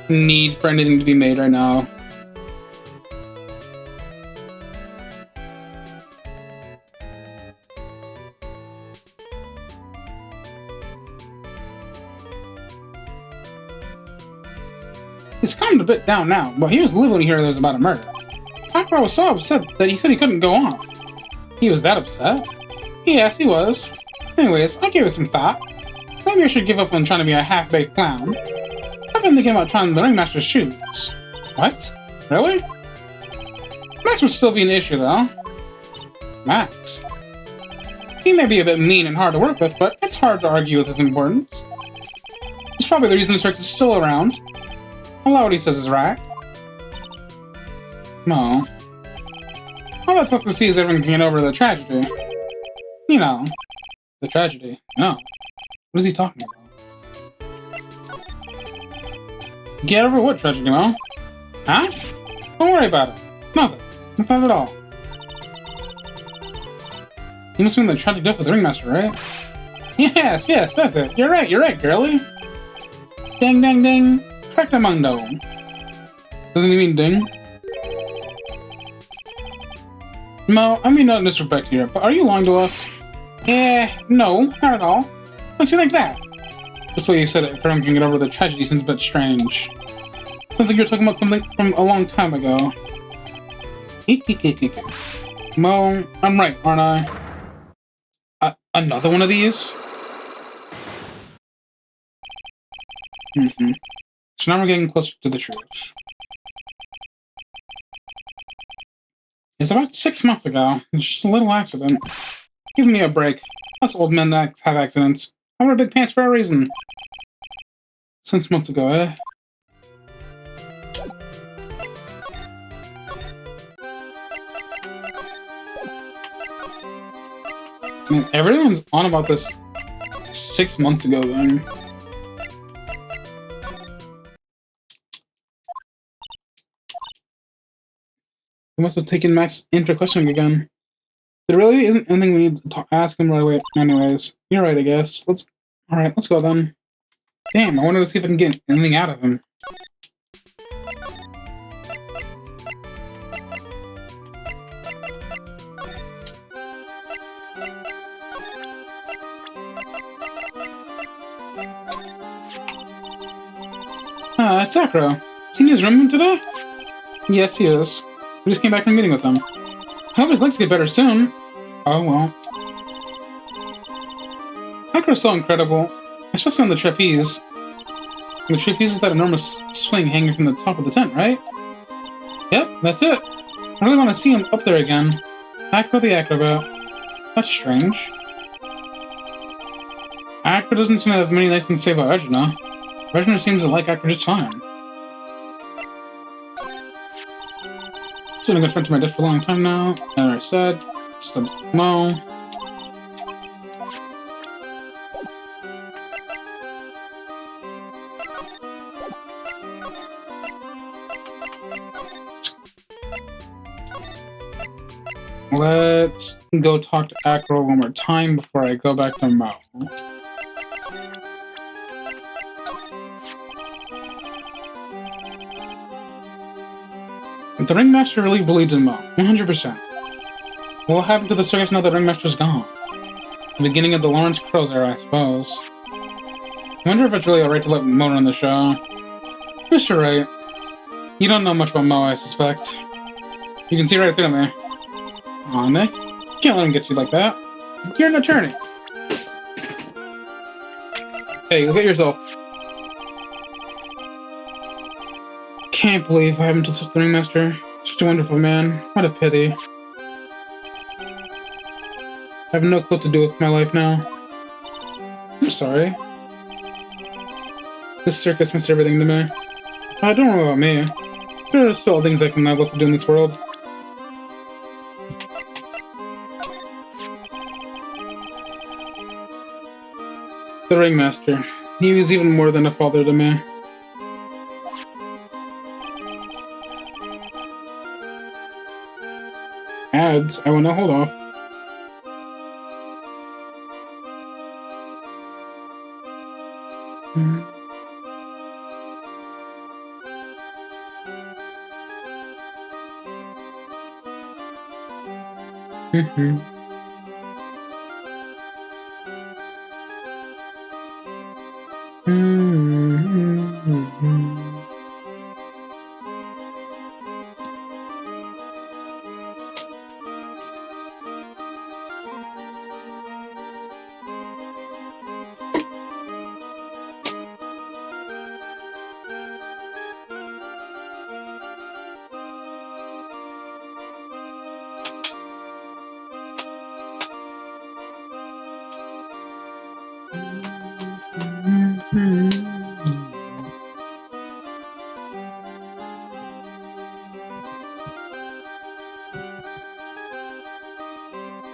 need for anything to be made right now. He's calmed a bit down now, but he was livid when he heard there was about a murder. After I was so upset that he said he couldn't go on. He was that upset? Yes, he was. Anyways, I gave it some thought. Maybe I should give up on trying to be a half-baked clown. I've been thinking about trying the ringmaster's shoes. What? Really? Max would still be an issue, though. Max? He may be a bit mean and hard to work with, but it's hard to argue with his importance. It's probably the reason the circus is still around. A lot what he says is right. No. All that's left to see is everyone can get over the tragedy. You know, the tragedy. No. What is he talking about? Get over what tragedy, Mo? Huh? Don't worry about it. Nothing. Nothing at all. You must mean the tragic death of the ringmaster, right? Yes, that's it. You're right, girlie. Ding, ding, ding. Correctamundo. Doesn't he mean ding? Mo, I mean no disrespect here, but are you lying to us? No, not at all. Don't you think that? Just the way you said it, if everyone can get over the tragedy seems a bit strange. Sounds like you're talking about something from a long time ago. Mo, I'm right, aren't I? Another one of these? So now we're getting closer to the truth. It's about 6 months ago. It's just a little accident. Give me a break. Us old men have accidents. I wear big pants for a reason. 6 months ago, eh? Man, everyone's on about this 6 months ago then. We must have taken Max in for questioning again. There really isn't anything we need to ask him right away. Anyways, you're right, I guess. Alright, let's go then. Damn, I wanted to see if I can get anything out of him. It's Akro. Is he in his room today? Yes, he is. We just came back from a meeting with him. I hope his legs get better soon. Oh, well. Acro's so incredible, especially on the trapeze. The trapeze is that enormous swing hanging from the top of the tent, right? Yep, that's it. I really want to see him up there again. Acro the acrobat. That's strange. Acro doesn't seem to have many nice things to say about Regina. Regina seems to like Acro just fine. It's been a good friend to my desk for a long time now. That I said. Still no. Let's go talk to Acro one more time before I go back to Mao. The Ringmaster really believed in Mao, 100%. What happened to the circus now that the Ringmaster's gone? The beginning of the Lawrence Crow's era, I suppose. I wonder if it's really alright to let Mo run the show. Mr. Wright, you don't know much about Mo, I suspect. You can see right through me. Aw, Nick. You can't let him get you like that. You're an attorney. Hey, look at yourself. Can't believe I haven't touched the Ringmaster. Such a wonderful man. What a pity. I have no clue what to do with my life now. I'm sorry. This circus missed everything to me. Don't worry about me. There are still things I can know what to do in this world. The Ringmaster. He was even more than a father to me. Ads. I will now hold off.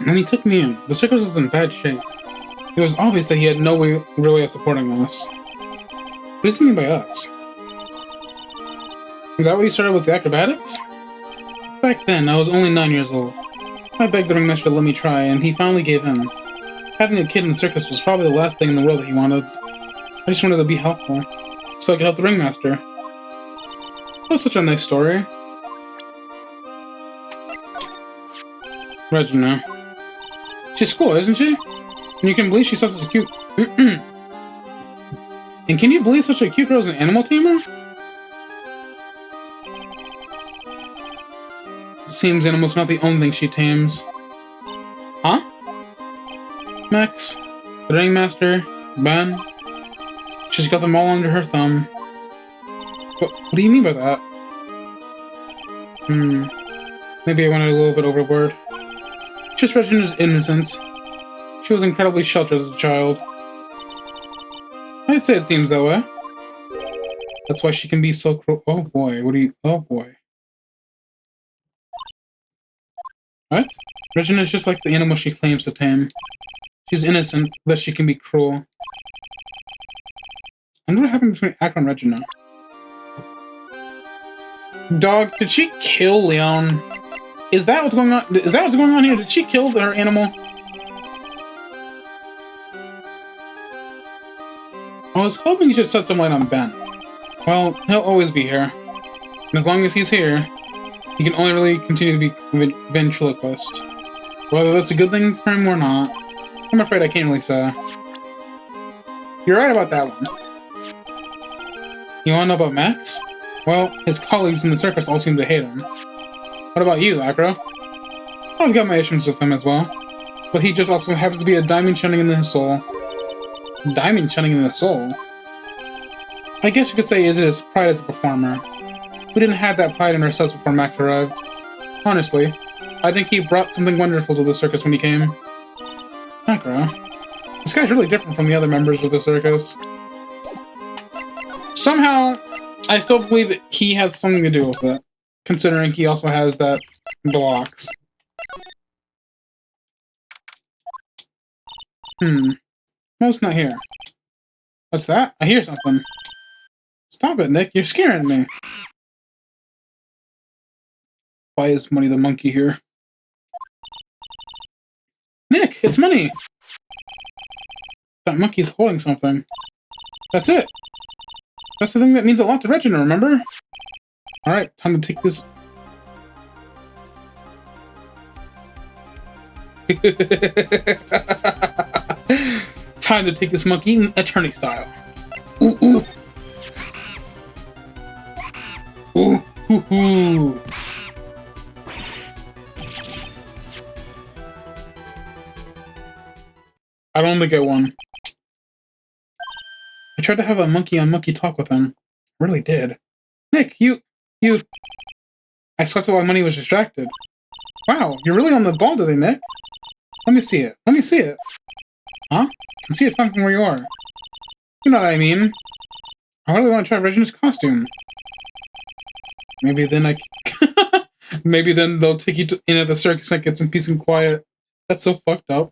When he took me in, the circus was in bad shape. It was obvious that he had no real way of supporting us. What does he mean by us? Is that what you started with the acrobatics? Back then, I was only 9 years old. I begged the Ringmaster to let me try, and he finally gave in. Having a kid in the circus was probably the last thing in the world that he wanted. I just wanted to be helpful, so I could help the Ringmaster. That's such a nice story. Regina. She's cool, isn't she? And you can believe she's such a cute... And can you believe such a cute girl is an animal tamer? Seems animals are not the only thing she tames. Huh? Max, the Ringmaster, Ben. She's got them all under her thumb. What do you mean by that? Maybe I went a little bit overboard. Just Regina's innocence. She was incredibly sheltered as a child. I'd say it seems that way. That's why she can be so cruel. Oh boy, oh boy. What? Regina's just like the animal she claims to tame. She's innocent, that she can be cruel. I wonder what happened between Acro and Regina. Dog, did she kill Leon? Is that what's going on? Is that what's going on here? Did she kill her animal? I was hoping you should set some light on Ben. Well, he'll always be here. And as long as he's here, he can only really continue to be ventriloquist. Whether that's a good thing for him or not, I'm afraid I can't really say. You're right about that one. You wanna know about Max? Well, his colleagues in the circus all seem to hate him. What about you, Acro? I've got my issues with him as well. But he just also happens to be a diamond shining in his soul. Diamond shining in his soul? I guess you could say is it his pride as a performer. We didn't have that pride in ourselves before Max arrived. Honestly, I think he brought something wonderful to the circus when he came. Acro. This guy's really different from the other members of the circus. Somehow, I still believe that he has something to do with it, considering he also has that blocks. Most not here. What's that? I hear something. Stop it, Nick. You're scaring me. Why is Money the monkey here? Nick, it's Money! That monkey's holding something. That's it. That's the thing that means a lot to Regina, remember? Alright, time to take this... Time to take this monkey attorney style. Ooh, ooh. Ooh, ooh, ooh. I don't think I won. I tried to have a monkey-on-monkey talk with him. I really did. Nick, you... I slept while Money was distracted. Wow, you're really on the ball today, Nick. Let me see it. Let me see it. Huh? I can see it fine from where you are. You know what I mean. I really want to try Regina's costume. Maybe then Maybe then they'll take you in at the circus and get some peace and quiet. That's so fucked up.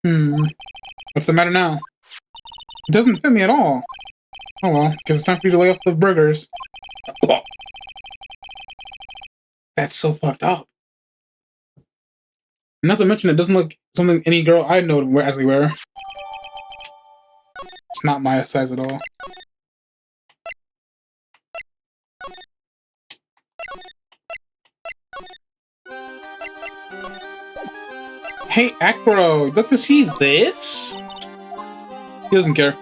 What's the matter now? It doesn't fit me at all. Oh well, guess it's time for you to lay off the burgers. That's so fucked up. Not to mention, it doesn't look something any girl I know would actually wear. It's not my size at all. Hey, Acro, you'd like to see this? He doesn't care.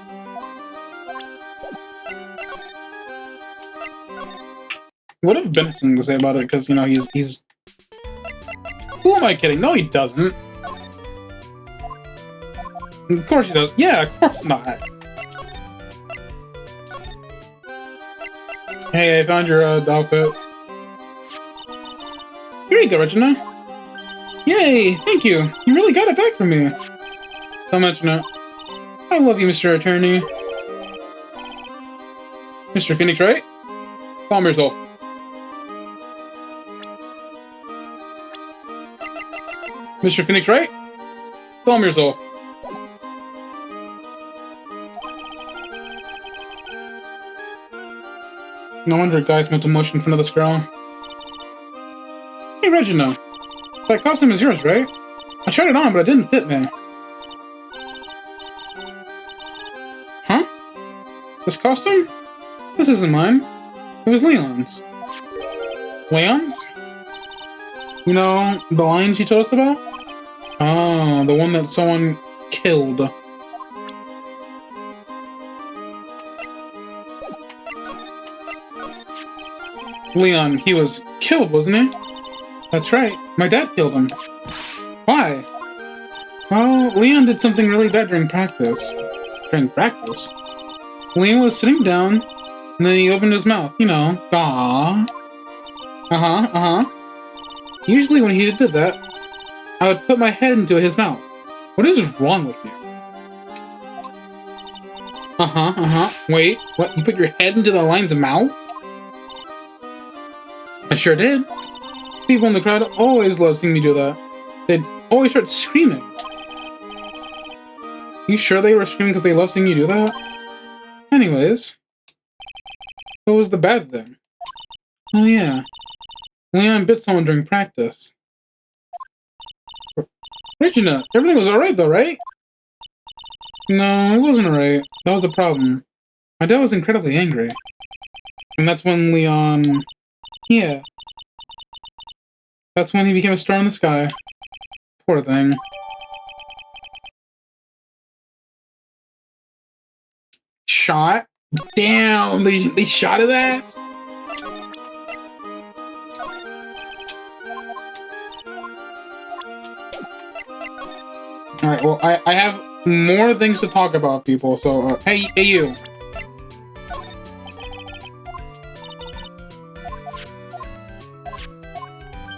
Would have been something to say about it, because, you know, he's... Who am I kidding? No, he doesn't. Of course he does. Yeah, of course not. Hey, I found your outfit. Here you go, Regina. Yay, thank you. You really got it back for me. Don't mention it. I love you, Mr. Attorney. Mr. Phoenix, right? Calm yourself. Mr. Phoenix, right? Calm yourself. No wonder guys meant to motion in front of this girl. Hey, Regina. That costume is yours, right? I tried it on, but it didn't fit me. Huh? This costume? This isn't mine. It was Leon's. Leon's? You know, the lion she told us about? Oh, the one that someone killed. Leon, he was killed, wasn't he? That's right. My dad killed him. Why? Well, Leon did something really bad during practice. During practice? Leon was sitting down, and then he opened his mouth, you know. Aww. Usually when he did that, I would put my head into his mouth. What is wrong with you? Wait, what? You put your head into the lion's mouth? I sure did. People in the crowd always love seeing me do that. They'd always start screaming. You sure they were screaming because they love seeing you do that? Anyways. What was the bad thing? Oh yeah. Leon bit someone during practice. Regina, everything was alright though, right? No, it wasn't alright. That was the problem. My dad was incredibly angry. And that's when Leon... Yeah. That's when he became a star in the sky. Poor thing. Shot? Damn, they shot his ass? Alright, well, I have more things to talk about, people, so, hey, you.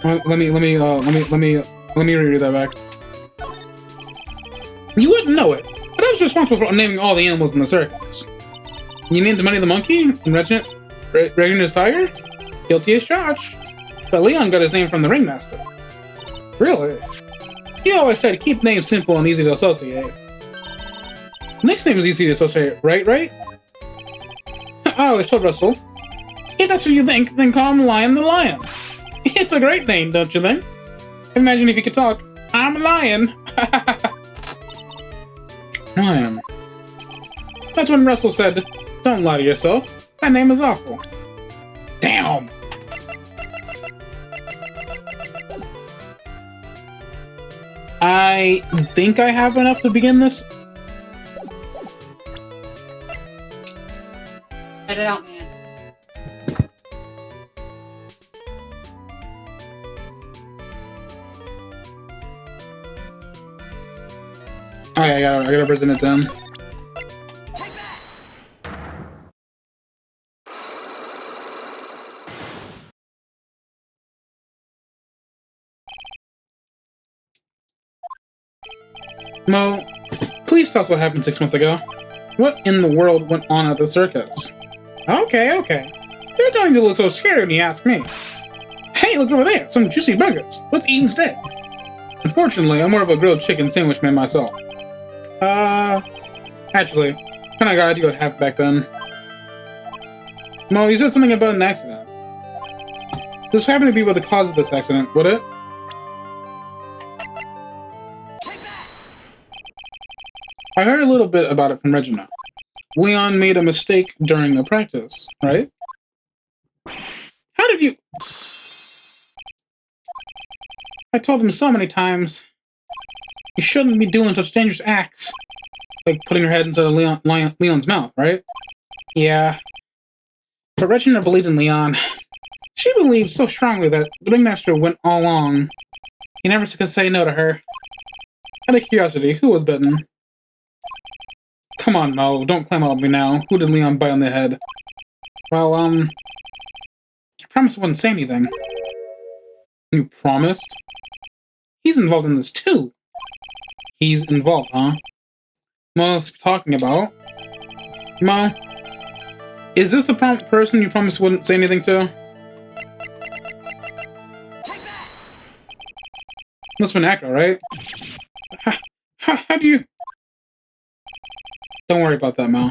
Let me reread that back. You wouldn't know it, but I was responsible for naming all the animals in the circus. You named Money the monkey, and Reginald's tiger? Guilty as charged. But Leon got his name from the ringmaster. Really? He always said keep names simple and easy to associate. Next name is easy to associate, right? I always told Russell, if that's what you think, then call him Lion the Lion. It's a great name, don't you think? Imagine if you could talk. I'm a lion. Lion. That's when Russell said, don't lie to yourself. That name is awful. Damn. I think I have enough to begin this. Get it out, man. Okay, I gotta present it to him. Mo, please tell us what happened 6 months ago. What in the world went on at the circus? Okay. You're telling me to look so scared when you ask me. Hey, look over there, some juicy burgers. Let's eat instead. Unfortunately, I'm more of a grilled chicken sandwich man myself. Actually, kinda got idea what happened back then. Mo, you said something about an accident. This happened to be what the cause of this accident, would it? I heard a little bit about it from Regina. Leon made a mistake during a practice, right? How did you... I told them so many times. You shouldn't be doing such dangerous acts. Like putting your head inside of Leon's mouth, right? Yeah. But Regina believed in Leon. She believed so strongly that the ringmaster went all along. He never could say no to her. Out of curiosity, who was bitten? Come on, Mo, don't climb on me now. Who did Leon bite on the head? Well, I promised I wouldn't say anything. You promised? He's involved in this too. He's involved, huh? Mo, what's he talking about? Mo, is this the person you promised wouldn't say anything to? Must've been Acro, right? How do you... Don't worry about that, Mo.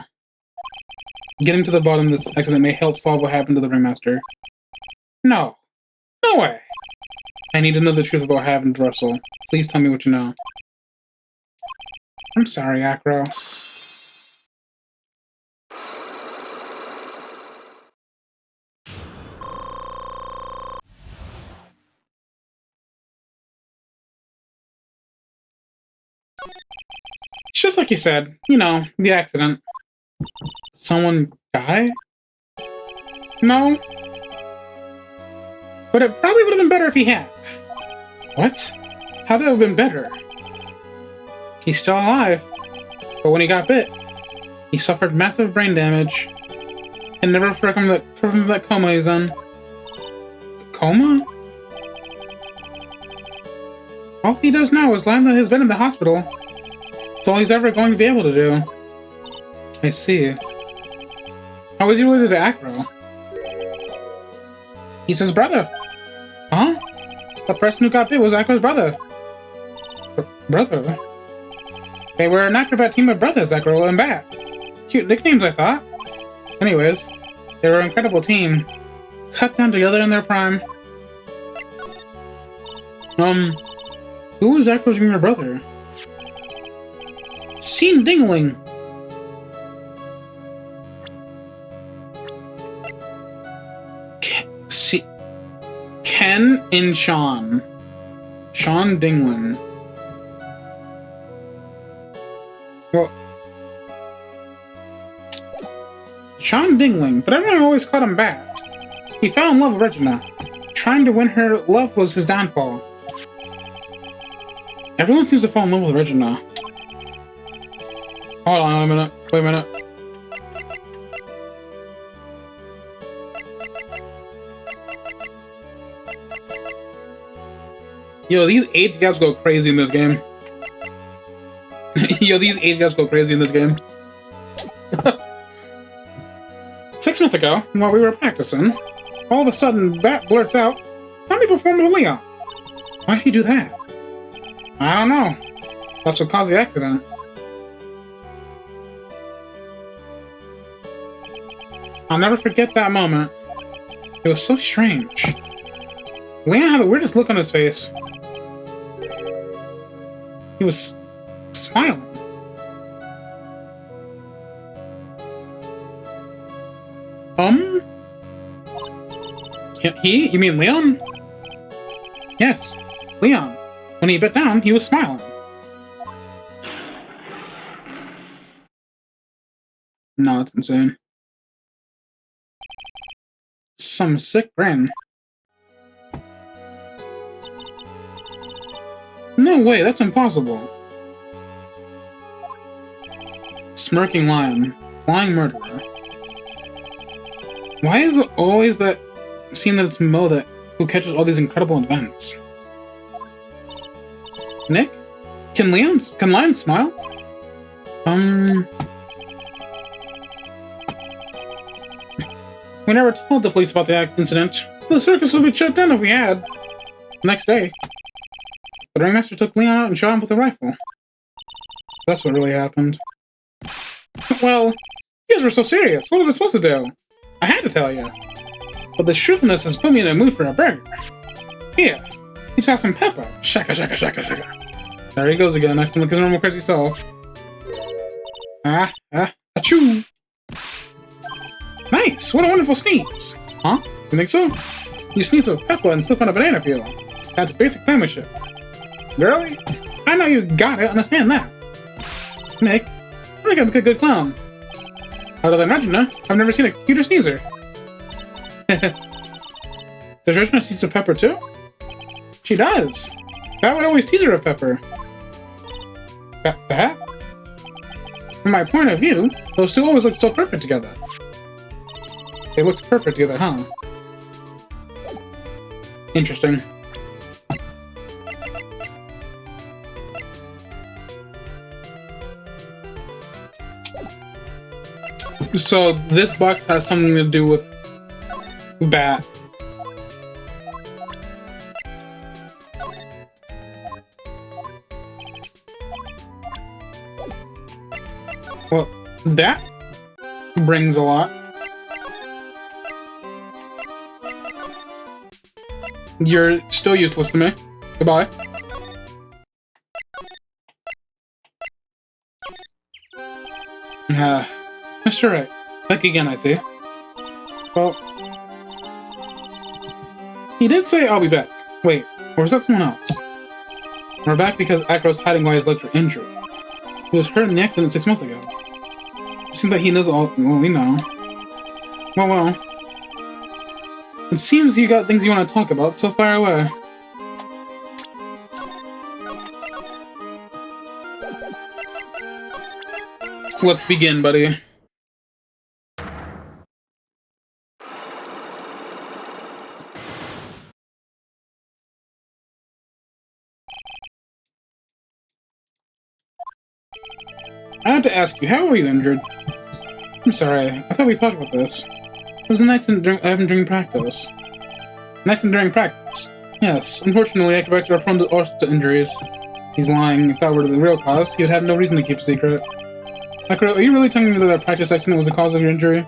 Getting to the bottom of this accident may help solve what happened to the ringmaster. No. No way. I need to know the truth about what happened to Russell. Please tell me what you know. I'm sorry, Acro. It's just like you said, you know, the accident. Someone die? No. But it probably would have been better if he had. What? How that would have been better? He's still alive. But when he got bit, he suffered massive brain damage. And never from that coma he's in. Coma? All he does now is lie on his bed in the hospital. It's all he's ever going to be able to do. I see. How is he related to Acro? He's his brother. Huh? The person who got bit was Acro's brother. Brother? They were an acrobat team of brothers, Acro and Bat. Cute nicknames, I thought. Anyways, they were an incredible team. Cut down together in their prime. Who is Acro's younger brother? Seen Dingling. Ken and Sean. Sean Dinglin. Well, Sean Dingling, but everyone always called him Bat. He fell in love with Regina. trying to win her love was his downfall. Everyone seems to fall in love with Regina. Hold on a minute. Wait a minute. Yo, these age gaps go crazy in this game. Yo, these age gaps go crazy in this game. 6 months ago, while we were practicing, all of a sudden, Bat blurts out, "Let me perform with Leon." Why did he do that? I don't know. That's what caused the accident. I'll never forget that moment. It was so strange. Leon had the weirdest look on his face. He was smiling. He? You mean Leon? Yes, Leon. When he bit down, he was smiling. No, it's insane. Some sick grin. No way, that's impossible. Smirking lion. Flying murderer. Why is it always that scene that it's Mo who catches all these incredible events? Nick? Can lions smile? We never told the police about the incident. The circus would be shut down if we had. The next day, the ringmaster took Leon out and shot him with a rifle. That's what really happened. Well, you guys were so serious. What was I supposed to do? I had to tell you. But the shrewdness has put me in a mood for a burger. Here, you toss some pepper. Shaka, shaka, shaka, shaka. There he goes again, acting like his normal crazy self. Achoo! Nice! What a wonderful sneeze! Huh? You think so? You sneeze with pepper and slip on a banana peel. That's basic penmanship. Girlie, I know you gotta understand that. Nick, I think I'd make a good clown. Other than Regina, I've never seen a cuter sneezer. Does Regina sneeze with pepper too? She does. Pat would always tease her with pepper. Pat? From my point of view, those two always look so perfect together. They looked perfect together, huh? Interesting. So this box has something to do with Bat. Well, that brings a lot. You're still useless to me. Goodbye. Mr. Wright. Back again, I see. Well, he did say I'll be back. Wait, or is that someone else? We're back because Acro's hiding why his legs were injured. He was hurt in the accident 6 months ago. It seems that he knows all we know. Well. It seems you got things you want to talk about, so far away. Let's begin, buddy. I have to ask you, how were you injured? I'm sorry, I thought we talked about this. It was an accident during practice. An accident during practice? Yes, unfortunately, acrobats are prone to all sorts of injuries. He's lying. If that were the real cause, he would have no reason to keep a secret. Acro, are you really telling me that that practice accident was the cause of your injury?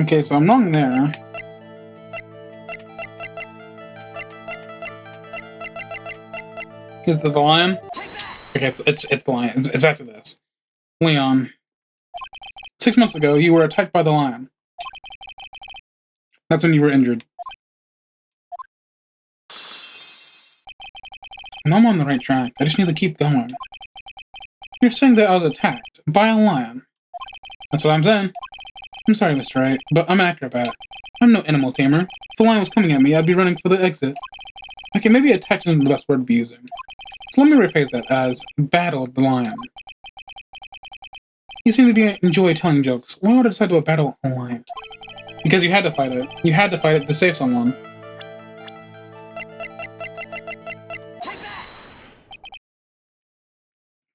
Okay, so I'm wrong there. Is the lion? Okay, it's the lion. It's back to this. Leon. 6 months ago, you were attacked by the lion. That's when you were injured. And I'm on the right track. I just need to keep going. You're saying that I was attacked by a lion. That's what I'm saying. I'm sorry, Mr. Wright, but I'm an acrobat. I'm no animal tamer. If the lion was coming at me, I'd be running for the exit. Okay, maybe attack isn't the best word to be using. So let me rephrase that as battled the lion. You seem to enjoy telling jokes. Why would I decide to battle a lion? Because you had to fight it. You had to fight it to save someone.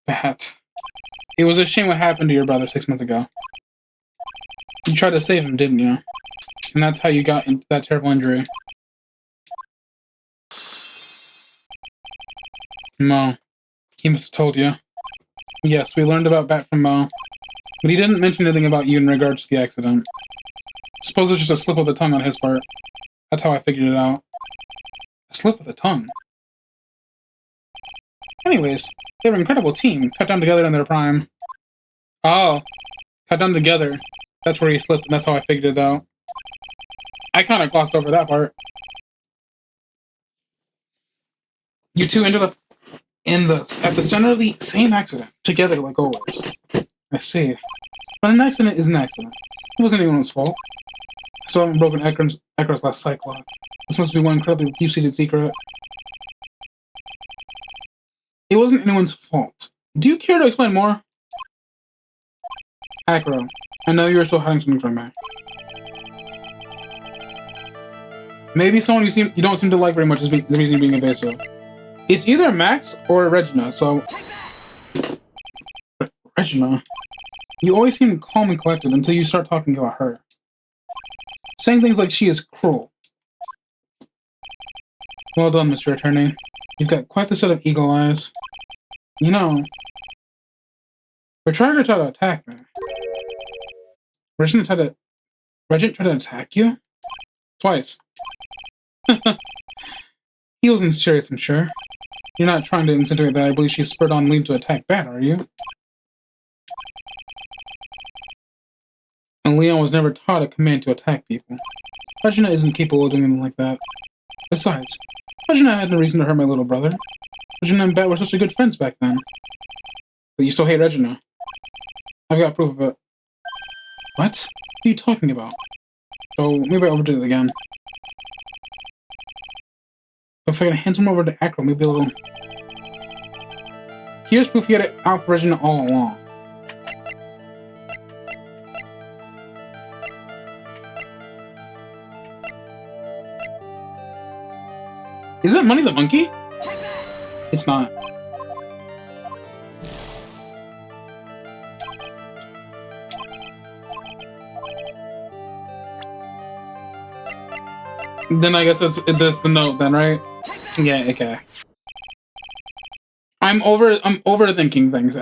Bat. It was a shame what happened to your brother 6 months ago. You tried to save him, didn't you? And that's how you got into that terrible injury. Mo. He must have told you. Yes, we learned about Bat from Mo. But he didn't mention anything about you in regards to the accident. I suppose it was just a slip of the tongue on his part. That's how I figured it out. A slip of the tongue? Anyways, they were an incredible team, cut down together in their prime. Oh, cut down together. That's where he slipped, and that's how I figured it out. I kind of glossed over that part. You two ended up at the center of the same accident, together like always. I see. But an accident is an accident. It wasn't anyone's fault. I still haven't broken Ekron's last cyclock. This must be one incredibly deep-seated secret. It wasn't anyone's fault. Do you care to explain more? Akro, I know you're still hiding something from me. Maybe someone you don't seem to like very much is the reason you're being evasive. It's either Max or Regina, so... Regina? You always seem calm and collected until you start talking about her. Saying things like she is cruel. Well done, Mr. Attorney. You've got quite the set of eagle eyes. You know... Regina tried to attack me. Regina tried to attack you? Twice. He wasn't serious, I'm sure. You're not trying to insinuate that I believe she spurred on Liam to attack Bat, are you? And Leon was never taught a command to attack people. Regina isn't capable of doing anything like that. Besides, Regina had no reason to hurt my little brother. Regina and Bat were such good friends back then. But you still hate Regina. I've got proof of it. What? What are you talking about? So, maybe I overdid it again. But if I can hand him over to Acro, maybe a little... Here's proof you had it out for Regina all along. Is that Money the Monkey? It's not. Then I guess that's the note then, right? Yeah, okay. I'm overthinking things.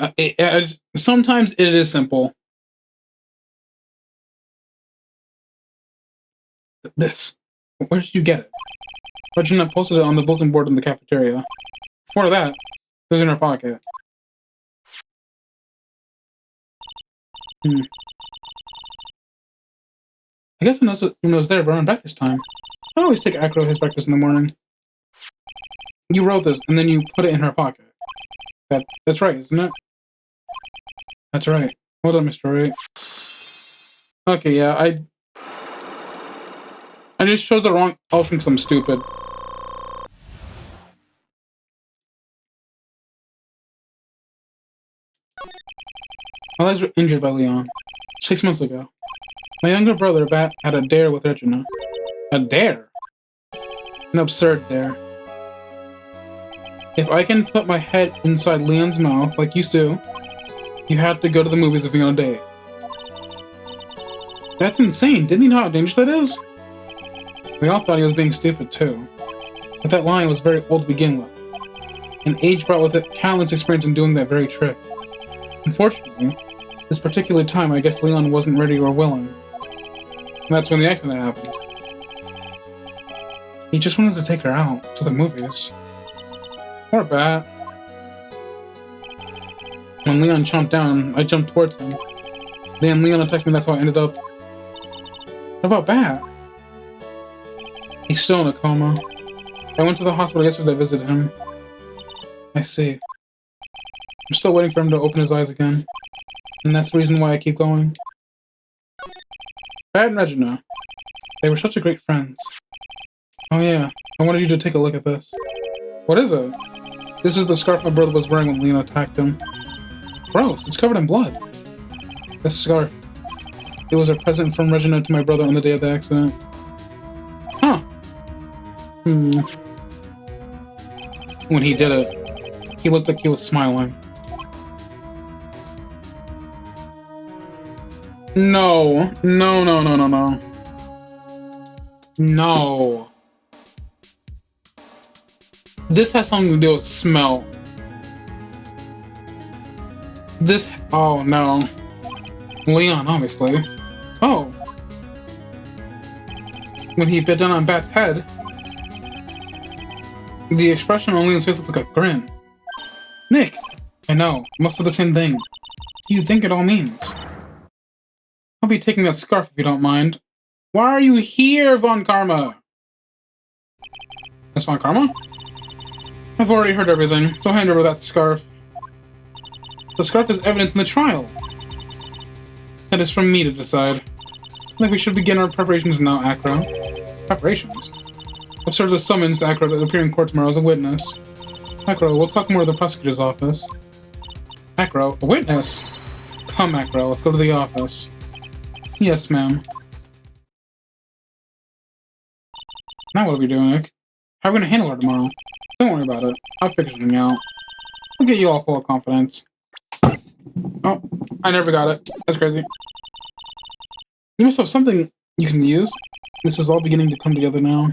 Sometimes it is simple. This. Where did you get it? Regina posted it on the bulletin board in the cafeteria. Before that, it was in her pocket. I guess I noticed when it was there, but I'm back this time. I always take Acro his breakfast in the morning. You wrote this, and then you put it in her pocket. That's right, isn't it? That's right. Well done, Mr. Wright. Okay, yeah, I just chose the wrong option because I'm stupid. My legs were injured by Leon 6 months ago. My younger brother, Bat, had a dare with Regina. A dare? An absurd dare. If I can put my head inside Leon's mouth like you do, you have to go to the movies with me on a date. That's insane. Didn't he know how dangerous that is? We all thought he was being stupid too. But that line was very old to begin with. And age brought with it countless experience in doing that very trick. Unfortunately, this particular time I guess Leon wasn't ready or willing. And that's when the accident happened. He just wanted to take her out to the movies. Poor Bat. When Leon chomped down, I jumped towards him. Then Leon attacked me, that's how I ended up. What about Bat? He's still in a coma. I went to the hospital yesterday to visit him. I see. I'm still waiting for him to open his eyes again. And that's the reason why I keep going. Brad and Regina. They were such a great friends. Oh yeah, I wanted you to take a look at this. What is it? This is the scarf my brother was wearing when Leon attacked him. Gross, it's covered in blood. This scarf. It was a present from Regina to my brother on the day of the accident. Huh. When he did it, he looked like he was smiling. No. No. This has something to do with smell. This... Oh, no. Leon, obviously. Oh. When he bit down on Bat's head, the expression on Leon's face looked like a grin. Nick! I know. Most of the same thing. What do you think it all means? I'll be taking that scarf if you don't mind. Why are you here, Von Karma? Miss Von Karma? I've already heard everything, so hand over that scarf. The scarf is evidence in the trial. That is for me to decide. I think we should begin our preparations now, Acro. Preparations? I've served a summons to Acro to appear in court tomorrow as a witness. Acro, we'll talk more at the prosecutor's office. Acro, a witness? Come, Acro, let's go to the office. Yes, ma'am. Now what are we doing, Nick? How are we gonna handle her tomorrow? Don't worry about it. I'll figure something out. I'll get you all full of confidence. Oh, I never got it. That's crazy. You must have something you can use. This is all beginning to come together now.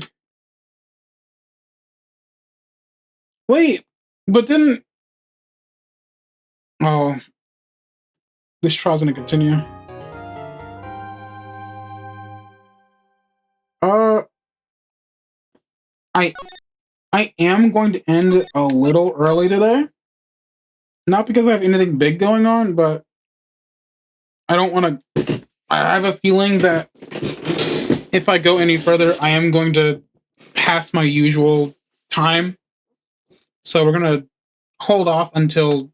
Wait, but didn't... Oh. This trial's gonna continue. I am going to end a little early today. Not because I have anything big going on, but I don't want to... I have a feeling that if I go any further, I am going to pass my usual time. So we're going to hold off until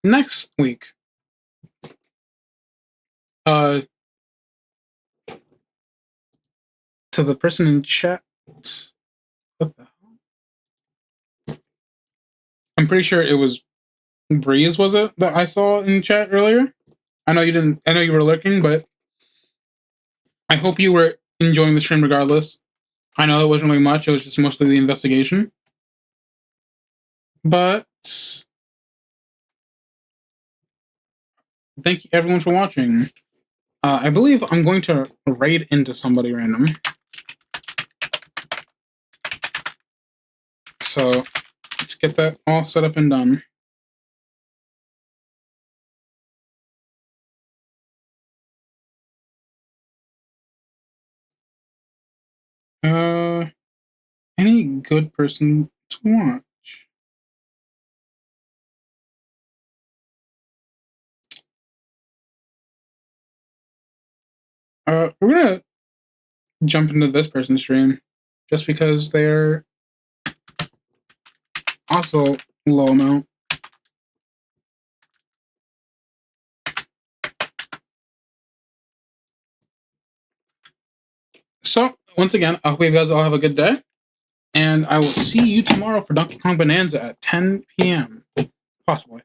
next week. To the person in chat... What the hell? I'm pretty sure it was Breeze, was it, that I saw in chat earlier? I know you didn't... I know you were lurking, but I hope you were enjoying the stream regardless. I know it wasn't really much, it was just mostly the investigation. But... thank you everyone for watching. I believe I'm going to raid into somebody random. So, let's get that all set up and done. Any good person to watch? We're gonna jump into this person's stream just because they're also low amount. So, once again, I hope you guys all have a good day. And I will see you tomorrow for Donkey Kong Bonanza at 10 p.m. Possibly.